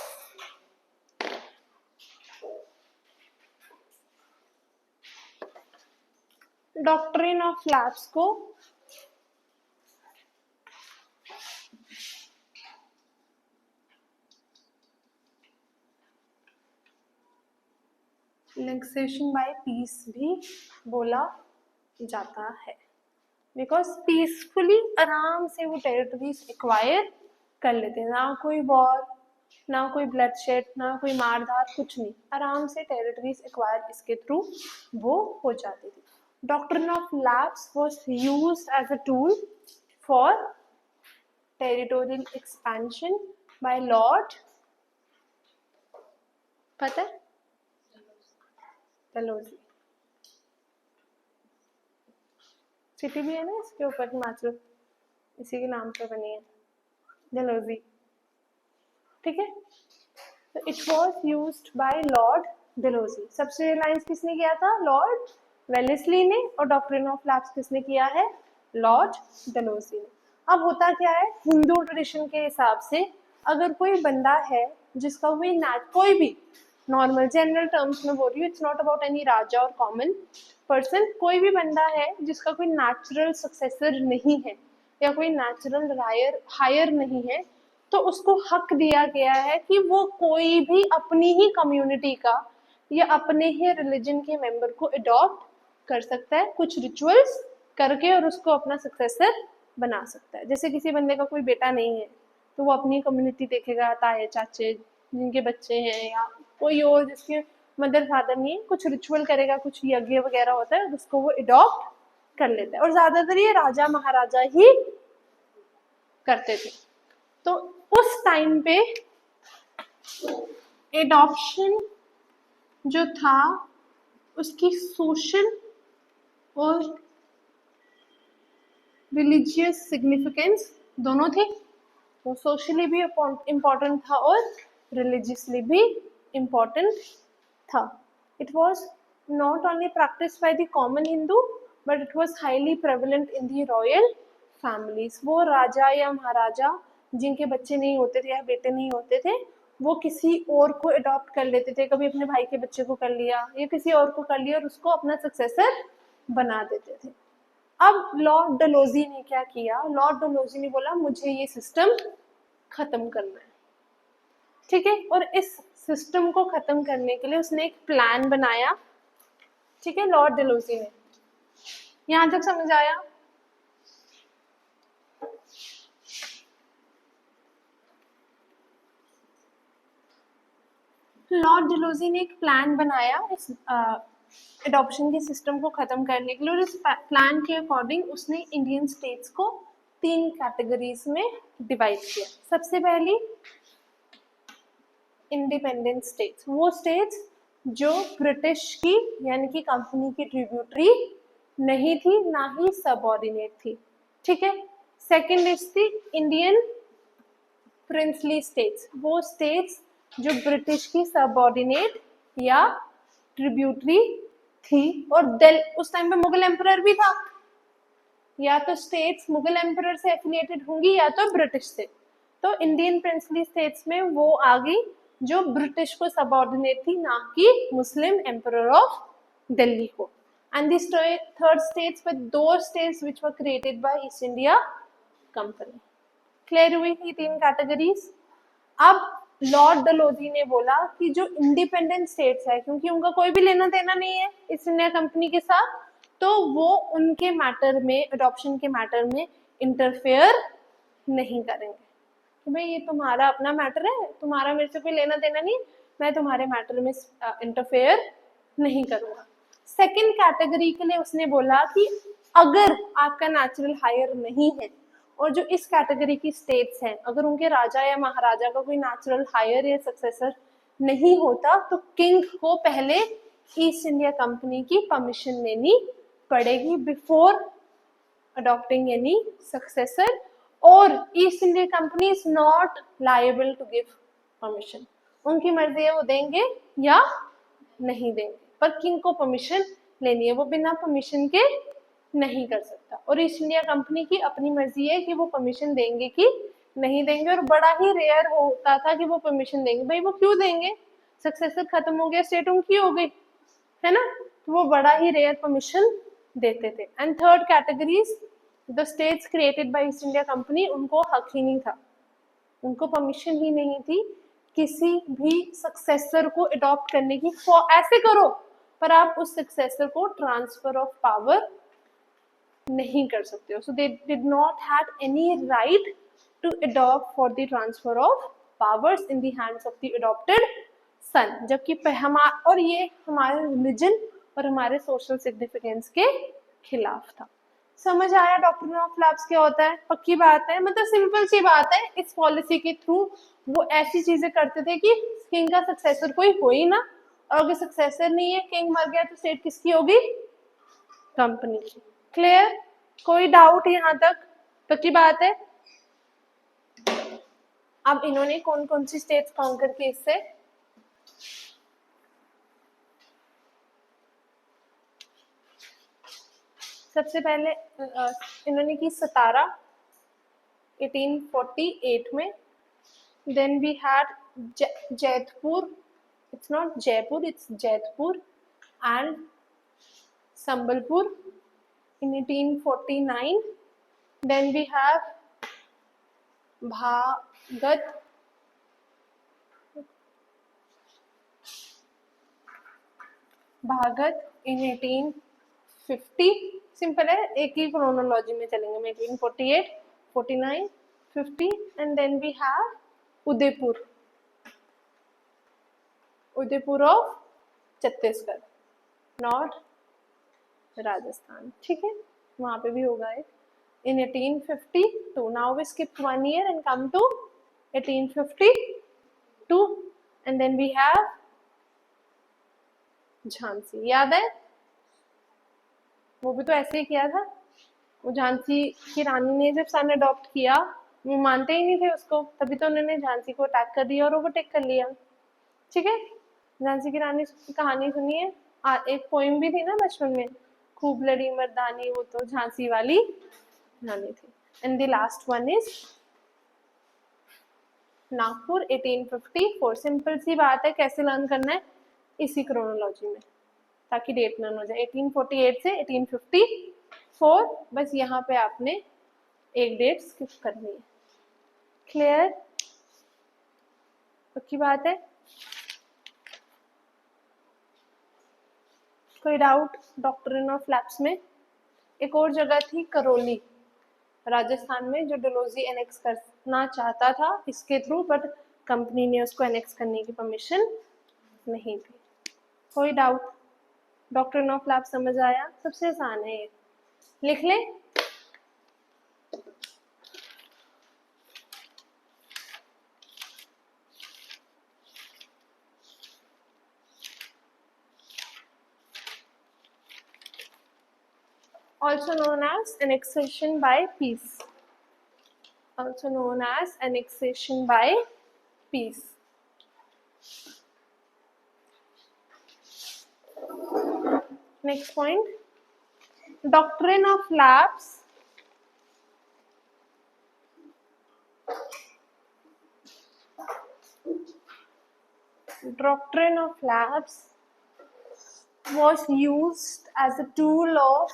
Doctrine of lapse को annexation bye piece भी बोला जाता है, बिकॉज पीसफुली आराम से वो टेरिटरीज एक्वायर कर लेते हैं. ना कोई वॉर, ना कोई ब्लडशेड, ना कोई मारधार, कुछ नहीं. आराम से टेरिटरीज एक्वायर इसके थ्रू वो हो जाती थी. Doctrine of lapse was used as a tool for territorial expansion by lord, पता है, डलहौजी. सिटी भी है ना इसके ऊपर, हिमाचल इसी के नाम पे बनी है, डलहौजी. ठीक है. तो it was used by Lord Dalhousie. सबसे रिलायंस किसने किया था? लॉर्ड वेलेस्ली ने. और डॉक्ट्रिन ऑफ लैप्स किसने किया है? लॉर्ड डलहौजी ने. अब होता क्या है, हिंदू ट्रेडिशन के हिसाब से अगर कोई बंदा है जिसका कोई भी नॉर्मल जनरल टर्म्स में बोल रही हूँ, इट्स नॉट अबाउट एनी राजा और कॉमन पर्सन, कोई भी बंदा है जिसका कोई नेचुरल सक्सेसर नहीं है या कोई नेचुरल हायर नहीं है, तो उसको हक दिया गया है कि वो कोई भी अपनी ही कम्युनिटी का या अपने ही रिलीजन के मेंबर को अडॉप्ट कर सकता है कुछ रिचुअल्स करके, और उसको अपना सक्सेसर बना सकता है। जैसे किसी बंदे का कोई बेटा नहीं है तो वो अपनी कम्युनिटी देखेगा, ताए चाचे जिनके बच्चे हैं या कोई और जिसके मदर फादर नहीं है, कुछ रिचुअल करेगा, कुछ यज्ञ वगैरह होता है, उसको वो अडॉप्ट कर लेता है। और ज्यादातर ये राजा महाराजा ही करते थे। तो उस टाइम पे एडॉप्शन जो था उसकी सोशल और रिलीजियस सिग्निफिकेंस दोनों थे। तो सोशली भी इम्पोर्टेंट था और रिलीजियसली भी इम्पोर्टेंट था। It was not only practice by the common Hindu but it was highly prevalent in the royal families. वो राजा या महाराजा जिनके बच्चे नहीं होते थे या बेटे नहीं होते थे, वो किसी और को अडॉप्ट कर लेते थे, कभी अपने भाई के बच्चे को कर लिया या किसी और को कर लिया और उसको अपना सक्सेसर बना देते थे। अब लॉर्ड डलहौजी ने क्या किया, लॉर्ड डलहौजी ने बोला मुझे ये सिस्टम खत्म करना है, ठीक है। और इस सिस्टम को खत्म करने के लिए उसने एक प्लान बनाया, ठीक है, लॉर्ड डलहौजी ने। यहां तक समझ आया? लॉर्ड डलहौजी ने एक प्लान बनाया इस एडॉप्शन के सिस्टम को खत्म करने के लिए, और इस प्लान के अकॉर्डिंग उसने इंडियन स्टेट्स को 3 कैटेगरीज में डिवाइड किया। सबसे पहली इंडिपेंडेंट स्टेट्स, वो स्टेट्स जो ब्रिटिश की यानी कि कंपनी की ट्रिब्यूटरी नहीं थी, ना ही सबऑर्डिनेट थी, ठीक है। Second is the Indian princely states, वो स्टेट्स जो ब्रिटिश की सबऑर्डिनेट या ट्रिब्यूटरी थी। और उस टाइम पे मुगल एम्परर भी था, या तो स्टेट्स मुगल एम्परर से एफिलिएटेड होंगी या तो ब्रिटिश से। तो इंडियन प्रिंसली स्टेट्स में वो आ गई जो ब्रिटिश को सबऑर्डिनेट थी, ना कि मुस्लिम एम्परर ऑफ दिल्ली को। And this third states with those states which were created by East India Company। Clear हुई ये 3 कैटेगरीज। अब लॉर्ड डलहौजी ने बोला कि जो इंडिपेंडेंट स्टेट्स है, क्योंकि उनका कोई भी लेना देना नहीं है ईस्ट इंडिया कंपनी के साथ, तो वो उनके मैटर में, अडॉप्शन के मैटर में इंटरफेयर नहीं करेंगे कि भाई ये तुम्हारा अपना मैटर है, तुम्हारा मेरे से कोई लेना देना नहीं, मैं तुम्हारे मैटर में इंटरफेयर नहीं करूंगा। सेकंड कैटेगरी के लिए उसने बोला कि अगर आपका नेचुरल हायर नहीं है और जो इस कैटेगरी की स्टेट्स हैं, अगर उनके राजा या महाराजा का कोई नेचुरल हायर या सक्सेसर नहीं होता, तो किंग को पहले ईस्ट इंडिया कंपनी की परमिशन लेनी पड़ेगी बिफोर अडॉप्टिंग एनी सक्सेसर, और East India Company is not liable to give permission. उनकी मर्जी है, वो देंगे या नहीं देंगे, पर किंग को परमिशन लेनी है, वो बिना परमिशन के नहीं कर सकता। और ईस्ट इंडिया कंपनी की अपनी मर्जी है कि वो परमिशन देंगे कि नहीं देंगे, और बड़ा ही रेयर होता था कि वो परमिशन देंगे। भाई वो क्यों देंगे, सक्सेसर खत्म हो गया, स्टेट उनकी हो गई है ना, तो वो बड़ा ही रेयर परमिशन देते थे। And third categories the states created by east India company, उनको हक ही नहीं था, उनको परमिशन ही नहीं थी किसी भी सक्सेसर को अडॉप्ट करने की। ऐसे करो पर आप उस सक्सेसर को ट्रांसफर ऑफ पावर नहीं कर सकते हो। So they did not had any right to adopt for the transfer of powers in the hands of the adopted son, जबकि और ये हमारे रिलीजन और हमारे सोशल सिग्निफिकेंस के खिलाफ था। समझ आया डॉक्ट्रिन ऑफ लैप्स क्या होता है? पक्की बात है, मतलब सिंपल सी बात है। इस पॉलिसी के थ्रू वो ऐसी चीजें करते थे कि किंग का सक्सेसर कोई हो ही ना, और अगर सक्सेसर नहीं है, किंग मर गया, तो स्टेट किसकी होगी? कंपनी की। क्लियर? कोई डाउट यहाँ तक? पक्की बात है। अब इन्होंने कौन कौन सी स्टेट्स कॉन्कर की इससे? सबसे पहले इन्होंने की सतारा 1848 में। Then we had Jaitpur, it's not Jaipur, it's Jaitpur, and Sambalpur in 1849. Then we have Bhagat in 1850. Simple है, एक ही क्रोनोलॉजी में चलेंगे. 1848, 49, 50. And then we have Udaipur of Chhattisgarh, north Rajasthan. ठीक है, वहां पे भी होगा एक in 1852. Now we skip 1 year and come to 1852. And then we have Jhansi. याद है, वो भी तो ऐसे ही किया था. वो झांसी की रानी ने जब सन अडॉप्ट किया, वो मानते ही नहीं थे उसको, तभी तो उन्होंने झांसी को अटैक कर दिया और ओवरटेक कर लिया. ठीक है, झांसी की रानी की कहानी सुनिए. एक पोइम भी थी ना बचपन में, खूब लड़ी मर्दानी, वो तो झांसी वाली रानी थी. And the last one is Nagpur 1854. Simple सी बात है, कैसे लर्न करना है, इसी क्रोनोलॉजी में, ताकि डेट लर्न हो जाए. 1848 से 1854, बस यहाँ पे आपने एक डेट स्किप करनी है. क्लियर, पक्की बात है. कोई डाउट डॉक्ट्रिन ऑफ लैप्स में? एक और जगह थी करौली राजस्थान में, जो डलहौजी एनेक्स करना चाहता था इसके थ्रू, बट कंपनी ने उसको एनेक्स करने की परमिशन नहीं थी. कोई डाउट? डॉक्ट्रिन ऑफ लैप्स समझ आया? सबसे आसान है ये, लिख ले. Also known as annexation by peace. Also known as annexation by peace. Next point, doctrine of lapse. Doctrine of lapse was used as a tool of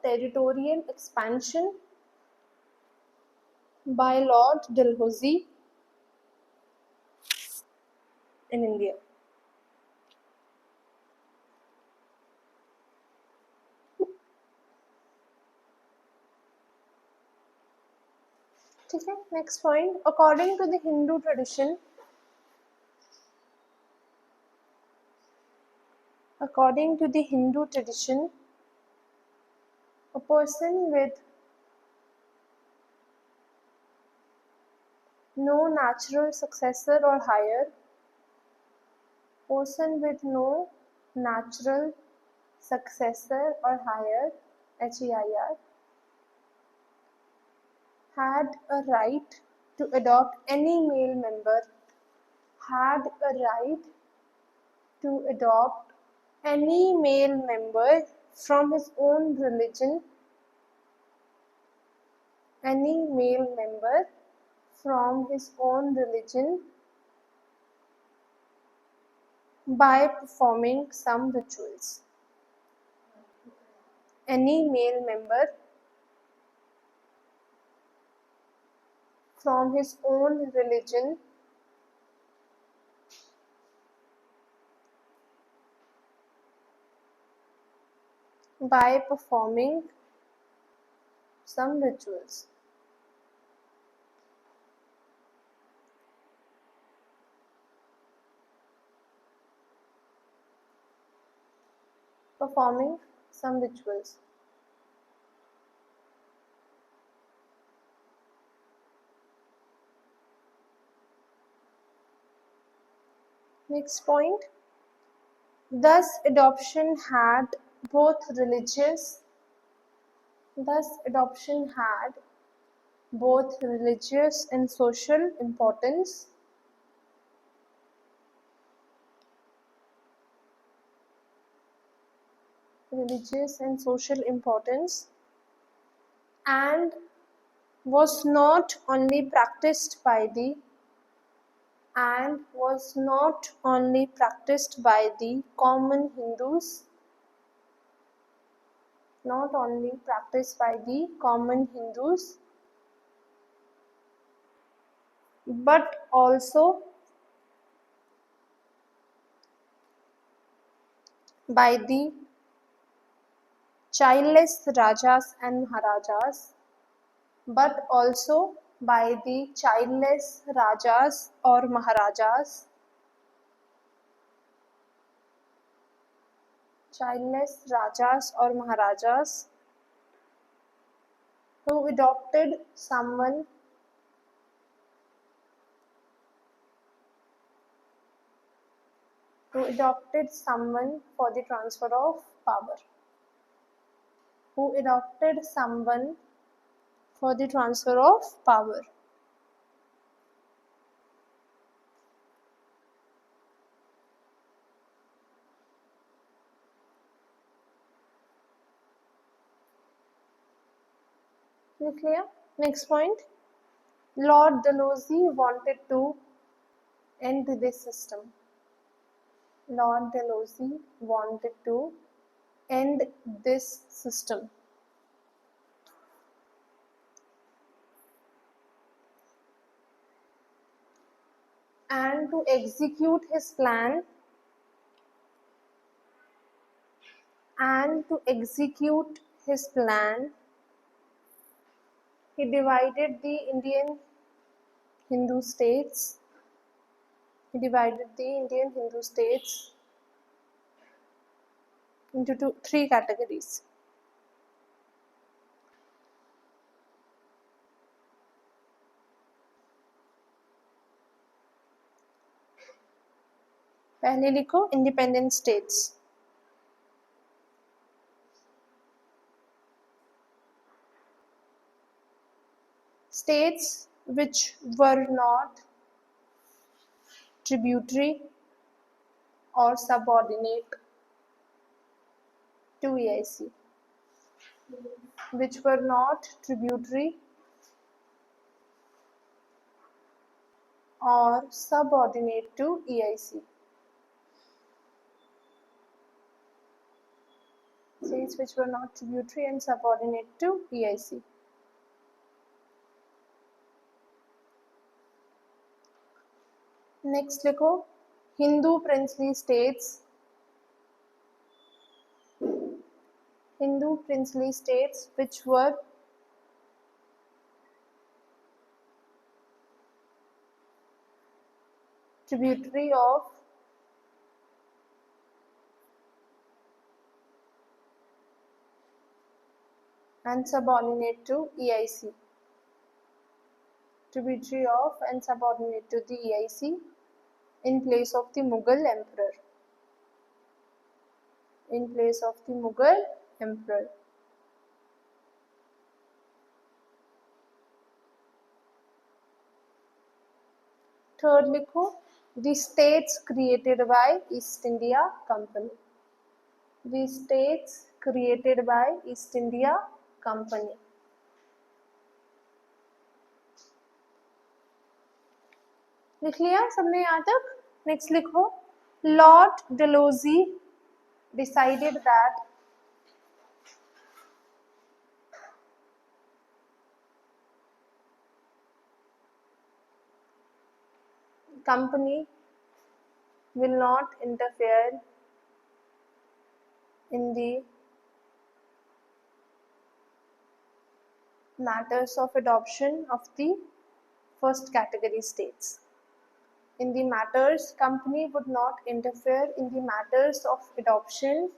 territorial expansion by Lord Dalhousie in India. ठीक है, next point, according to the Hindu tradition, a person with no natural successor or higher, HEIR, had a right to adopt any male member from his own religion by performing some rituals. Any male member from his own religion by performing some rituals. Performing some rituals. Next point, thus adoption had both religious and social importance. And was not only practiced by the common Hindus, not only practiced by the common Hindus, but also by the childless Rajas and Maharajas, but also by the childless Rajas or Maharajas, who adopted someone for the transfer of power. Who adopted someone for the transfer of power. Is it clear? Next point. Lord Dalhousie wanted to end this system. Lord Dalhousie wanted to end this system. And to execute his plan, he divided the Indian Hindu states. Into three categories. पहले लिखो independent states. States which were not tributary or subordinate to EIC. Which were not tributary or subordinate to EIC. States which were not tributary and subordinate to EIC. Next लिखो Hindu princely states. Which were tributary of and subordinate to EIC. Tributary of and subordinate to the EIC in place of the Mughal emperor. Third लिखो the states created by East India Company. The states created by East India Company. लिख लिया सबने यहाँ तक? Next लिखो Lord Dalhousie decided that company will not interfere in the matters of adoption of the first category states. Company would not interfere in the matters of adoption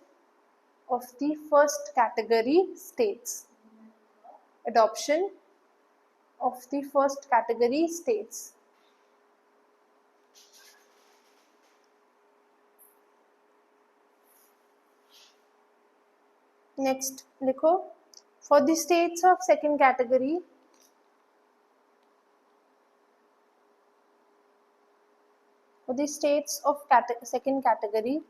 of the first category states. Adoption of the first category states. Next लिखो for the states of second category, second category,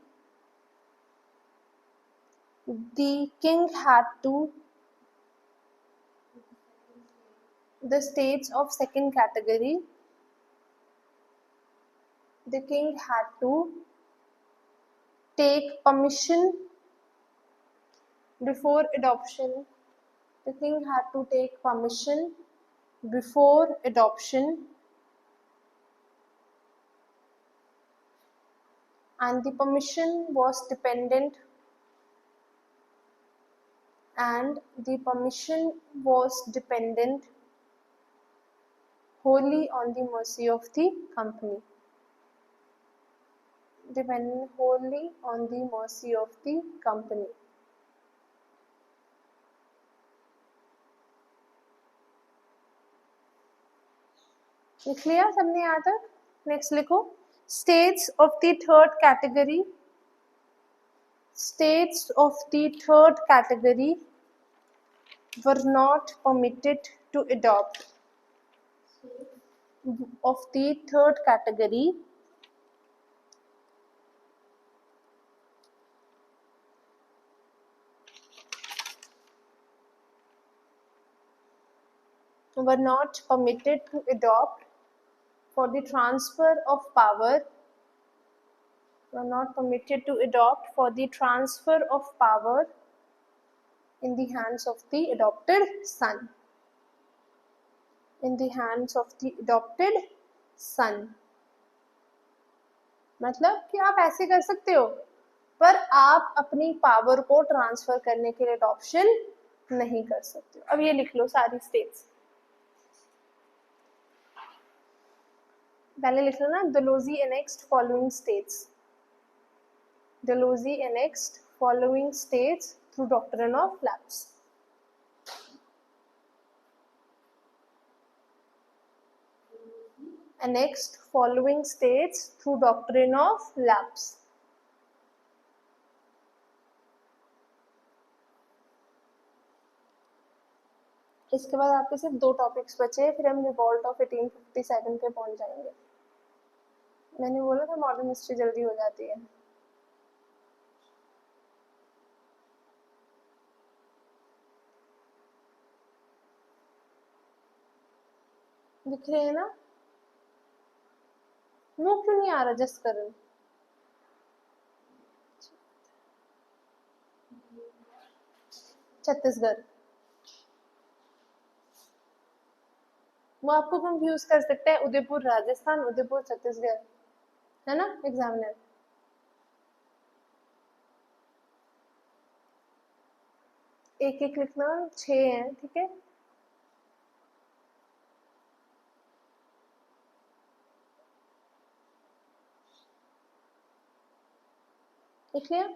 the king had to the states of second category, the king had to take permission before adoption. The king had to take permission before adoption, and the permission was dependent wholly on the mercy of the company. Dependent wholly on the mercy of the company. लिख लिया सबने यहाँ तक? Next लिखो, states of the third category. States of the third category were not permitted to adopt. Of the third category were not permitted to adopt for the transfer of power. Were not permitted to adopt for the transfer of power in the hands of the adopted son. In the hands of the adopted son. मतलब कि आप ऐसे कर सकते हो, पर आप अपनी पावर को ट्रांसफर करने के लिए अडॉप्शन नहीं कर सकते हो. अब ये लिख लो सारी स्टेट्स. पहले लिख लो ना, Dalhousie annexed following states. Dalhousie annexed following states through doctrine of lapse. Annexed following states through doctrine of lapse. इसके बाद आपके सिर्फ 2 टॉपिक्स बचे, फिर हम रिवॉल्ट ऑफ 1857 पे पहुंच जाएंगे. मैंने बोला था मॉडर्न हिस्ट्री जल्दी हो जाती है. दिख रहे हैं ना? वो क्यों नहीं आ रहा? जस्ट करण छत्तीसगढ़. वो आपको कंफ्यूज कर सकता है, उदयपुर राजस्थान, उदयपुर छत्तीसगढ़, है ना एग्जामिनर. एक एक लिखना, 6 हैं, ठीक है. लिख लिया?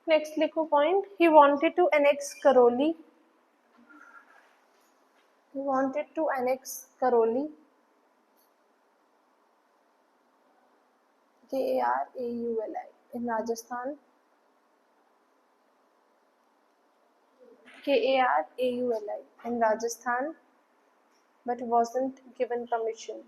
नेक्स्ट लिखो point. He wanted to annex Karauli. He wanted to annex Karoli. K-A-R-A-U-L-I in Rajasthan. K-A-R-A-U-L-I in Rajasthan, but wasn't given permission.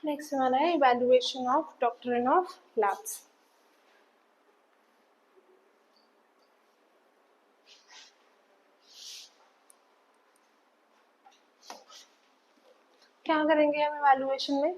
Next हमारा है evaluation of doctrine of lapse. क्या करेंगे हम इवैल्यूएशन में?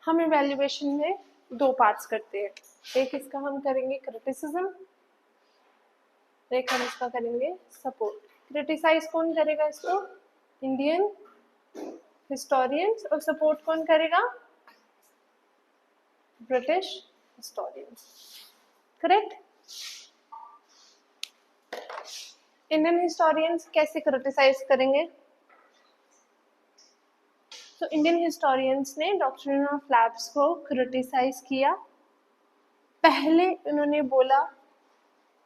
हम इवैल्यूएशन में दो पार्ट्स करते हैं, एक इसका हम करेंगे क्रिटिसिज्म, एक हम इसका करेंगे सपोर्ट। क्रिटिसाइज कौन करेगा इसको? Indian historians. और सपोर्ट कौन करेगा? British historians. Correct. Indian historians कैसे क्रिटिसाइज करेंगे? तो इंडियन हिस्टोरियंस ने डॉक्ट्रिन ऑफ लैब्स को क्रिटिसाइज किया। पहले उन्होंने बोला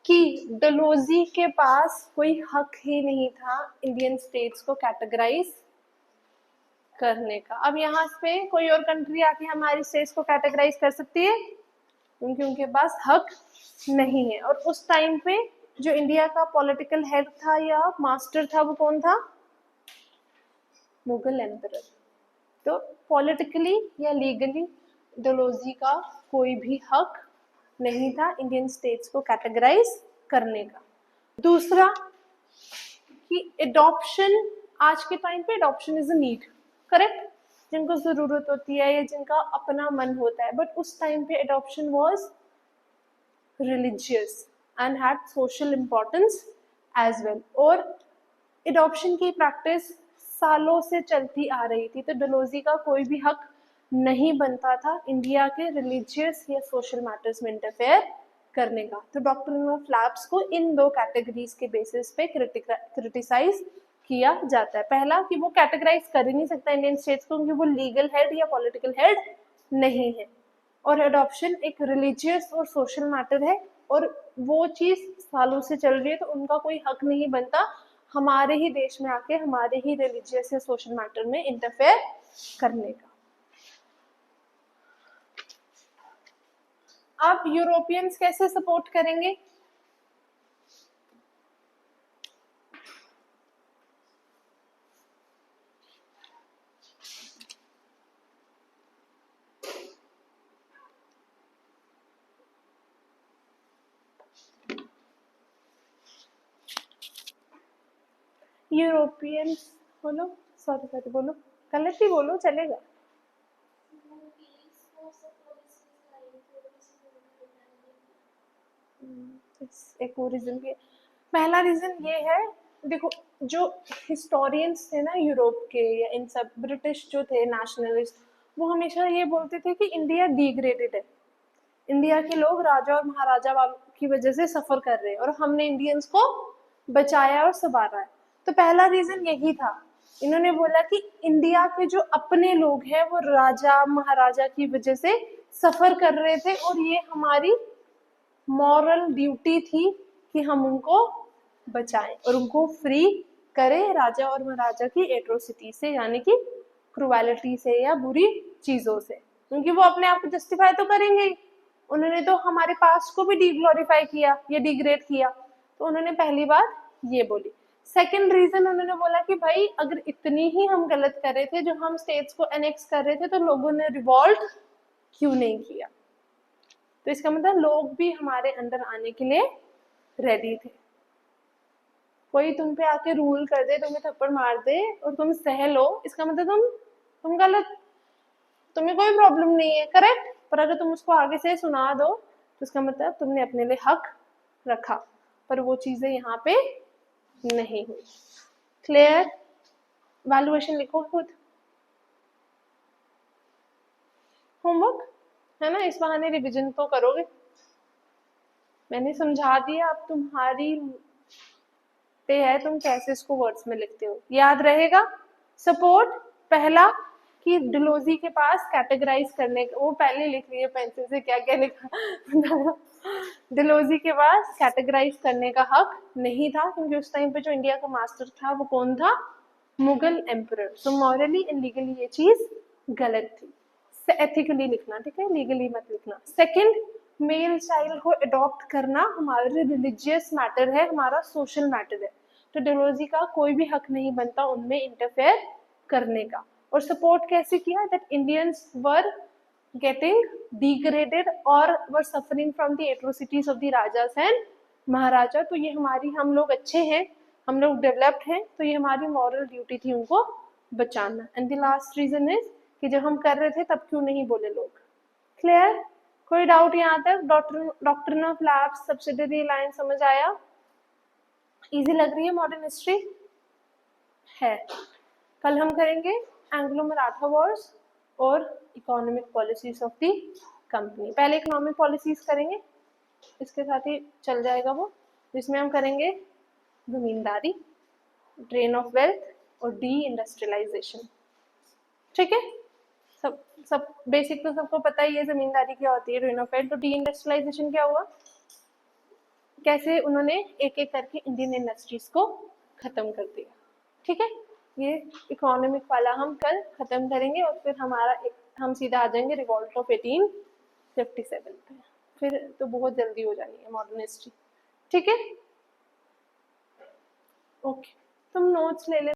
कि डलहौजी के पास कोई हक ही नहीं था इंडियन स्टेट्स को कैटेगराइज करने का। अब यहाँ पे कोई और कंट्री आके हमारी स्टेट्स को कैटेगराइज कर सकती है? क्योंकि उनके पास हक नहीं है। और उस टाइम पे जो इंडिया का पॉलिटिकल हेड था या मास्टर था वो कौन था? मुगल एम्परर। तो पॉलिटिकली या लीगली डलहौजी का कोई भी हक नहीं था इंडियन स्टेट्स को कैटेगराइज करने का। दूसरा कि एडॉप्शन, आज के टाइम पे adoption is a need, correct, जिनको जरूरत होती है या जिनका अपना मन होता है, बट उस टाइम पे adoption was religious and had social importance as well. और एडॉप्शन की प्रैक्टिस सालों से चलती आ रही थी, तो डलहौजी का कोई भी हक नहीं बनता था इंडिया के रिलीजियस या सोशल मैटर्स में इंटरफेयर करने का। तो डॉक्ट्रिन ऑफ लैब्स को इन दो कैटेगरीज के बेसिस पे क्रिटिसाइज किया जाता है। पहला कि वो कैटेगराइज कर ही नहीं सकता इंडियन स्टेट्स को क्योंकि वो लीगल हेड या पॉलिटिकल हेड नहीं है। और एडॉप्शन एक रिलीजियस और सोशल मैटर है और वो चीज सालों से चल रही है, तो उनका कोई हक नहीं बनता हमारे ही देश में आके हमारे ही रिलीजियस या सोशल मैटर में इंटरफेयर करने का। अब यूरोपियंस कैसे सपोर्ट करेंगे? यूरोपियंस बोलो, सॉरी बोलो, गलत ही बोलो चलेगा। एक वो रीजन भी है। पहला रीजन ये है, देखो जो हिस्टोरियंस थे ना यूरोप के या इन सब ब्रिटिश जो थे नेशनलिस्ट, वो हमेशा ये बोलते थे कि इंडिया डिग्रेडेड है, इंडिया के लोग राजा और महाराजा वालों की वजह से सफर कर रहे हैं और हमने इंडियंस को बचाया और संवारा है। तो पहला रीजन यही था, इन्होंने बोला कि इंडिया के जो अपने लोग हैं वो राजा महाराजा की वजह से सफर कर रहे थे और ये हमारी मॉरल ड्यूटी थी कि हम उनको बचाएं और उनको फ्री करें राजा और महाराजा की एट्रोसिटी से, यानी कि क्रुएलिटी से या बुरी चीजों से, क्योंकि वो अपने आप को जस्टिफाई तो करेंगे ही। उन्होंने तो हमारे पास्ट को भी डिग्लोरीफाई किया या डिग्रेड किया, तो उन्होंने पहली बात ये बोली। सेकंड रीजन उन्होंने बोला कि भाई अगर इतनी ही हम गलत कर रहे थे, जो हम स्टेट्स को एनेक्स कर रहे थे, तो लोगों ने रिवॉल्ट क्यों नहीं किया? तो इसका मतलब लोग भी हमारे अंदर आने के लिए रेडी थे। कोई तुम पे आके रूल कर दे, तुम्हें थप्पड़ मार दे और तुम सह लो, इसका मतलब तुम गलत, तुम्हें कोई प्रॉब्लम नहीं है, करेक्ट। पर अगर तुम उसको आगे से सुना दो तो इसका मतलब तुमने अपने लिए हक रखा, पर वो चीजें यहाँ पे नहीं हुई। क्लियर? वैल्यूएशन लिखो खुद, होमवर्क है ना, इस बहाने रिविजन तो करोगे। मैंने समझा दिया, अब तुम्हारी पे है तुम कैसे इसको वर्ड्स में लिखते हो, याद रहेगा। सपोर्ट पहला कि डलहौजी के पास कैटेगराइज करने का, वो पहले लिख लिए पेंसिल से क्या क्या लिखा डलहौजी के पास कैटेगराइज करने का हक नहीं था क्योंकि उस टाइम पे जो इंडिया का मास्टर था वो कौन था? मुगल एम्परर। तो मॉरली एंड लीगली ये चीज गलत थी। एथिकली लिखना, ठीक है, लीगली मत लिखना। सेकंड, मेल चाइल्ड को अडॉप्ट करना हमारे रिलीजियस मैटर है, हमारा सोशल मैटर है, तो डलहौजी का कोई भी हक नहीं बनता उनमें इंटरफेयर करने का। और सपोर्ट कैसे किया? That Indians were getting degraded और were suffering from the atrocities of the rajas and maharaja. तो ये हमारी, हम लोग अच्छे हैं, हम लोग डेवलप्ड हैं, तो ये हमारी मॉरल ड्यूटी थी उनको बचाना। And the last reason is कि जब हम कर रहे थे तब क्यों नहीं बोले लोग। क्लियर? कोई डाउट यहाँ तक? Doctrine of labs, subsidiary line समझ आया? इजी लग रही है मॉडर्न हिस्ट्री? है। कल हम करेंगे एंग्लो मराठा वॉर्स और economic policies of the company. पहले इकोनॉमिक पॉलिसीज करेंगे, इसके साथ ही चल जाएगा वो, जिसमें हम करेंगे जमींदारी, ड्रेन ऑफ वेल्थ और डी इंडस्ट्रियलाइजेशन। ठीक है, सब बेसिक तो सबको पता ही है, जमींदारी क्या होती है, ड्रेन ऑफ वेल्थ। तो डी इंडस्ट्रियलाइजेशन क्या हुआ, कैसे उन्होंने एक एक करके इंडियन इंडस्ट्रीज को खत्म कर दिया। ठीक है, ये इकोनॉमिक वाला हम कल खत्म करेंगे और फिर हम सीधा आ जाएंगे रिवॉल्ट ऑफ 1857 पे। फिर तो बहुत जल्दी हो जानी है मॉडर्न हिस्ट्री। ठीक है, ओके, तुम नोट्स ले ले।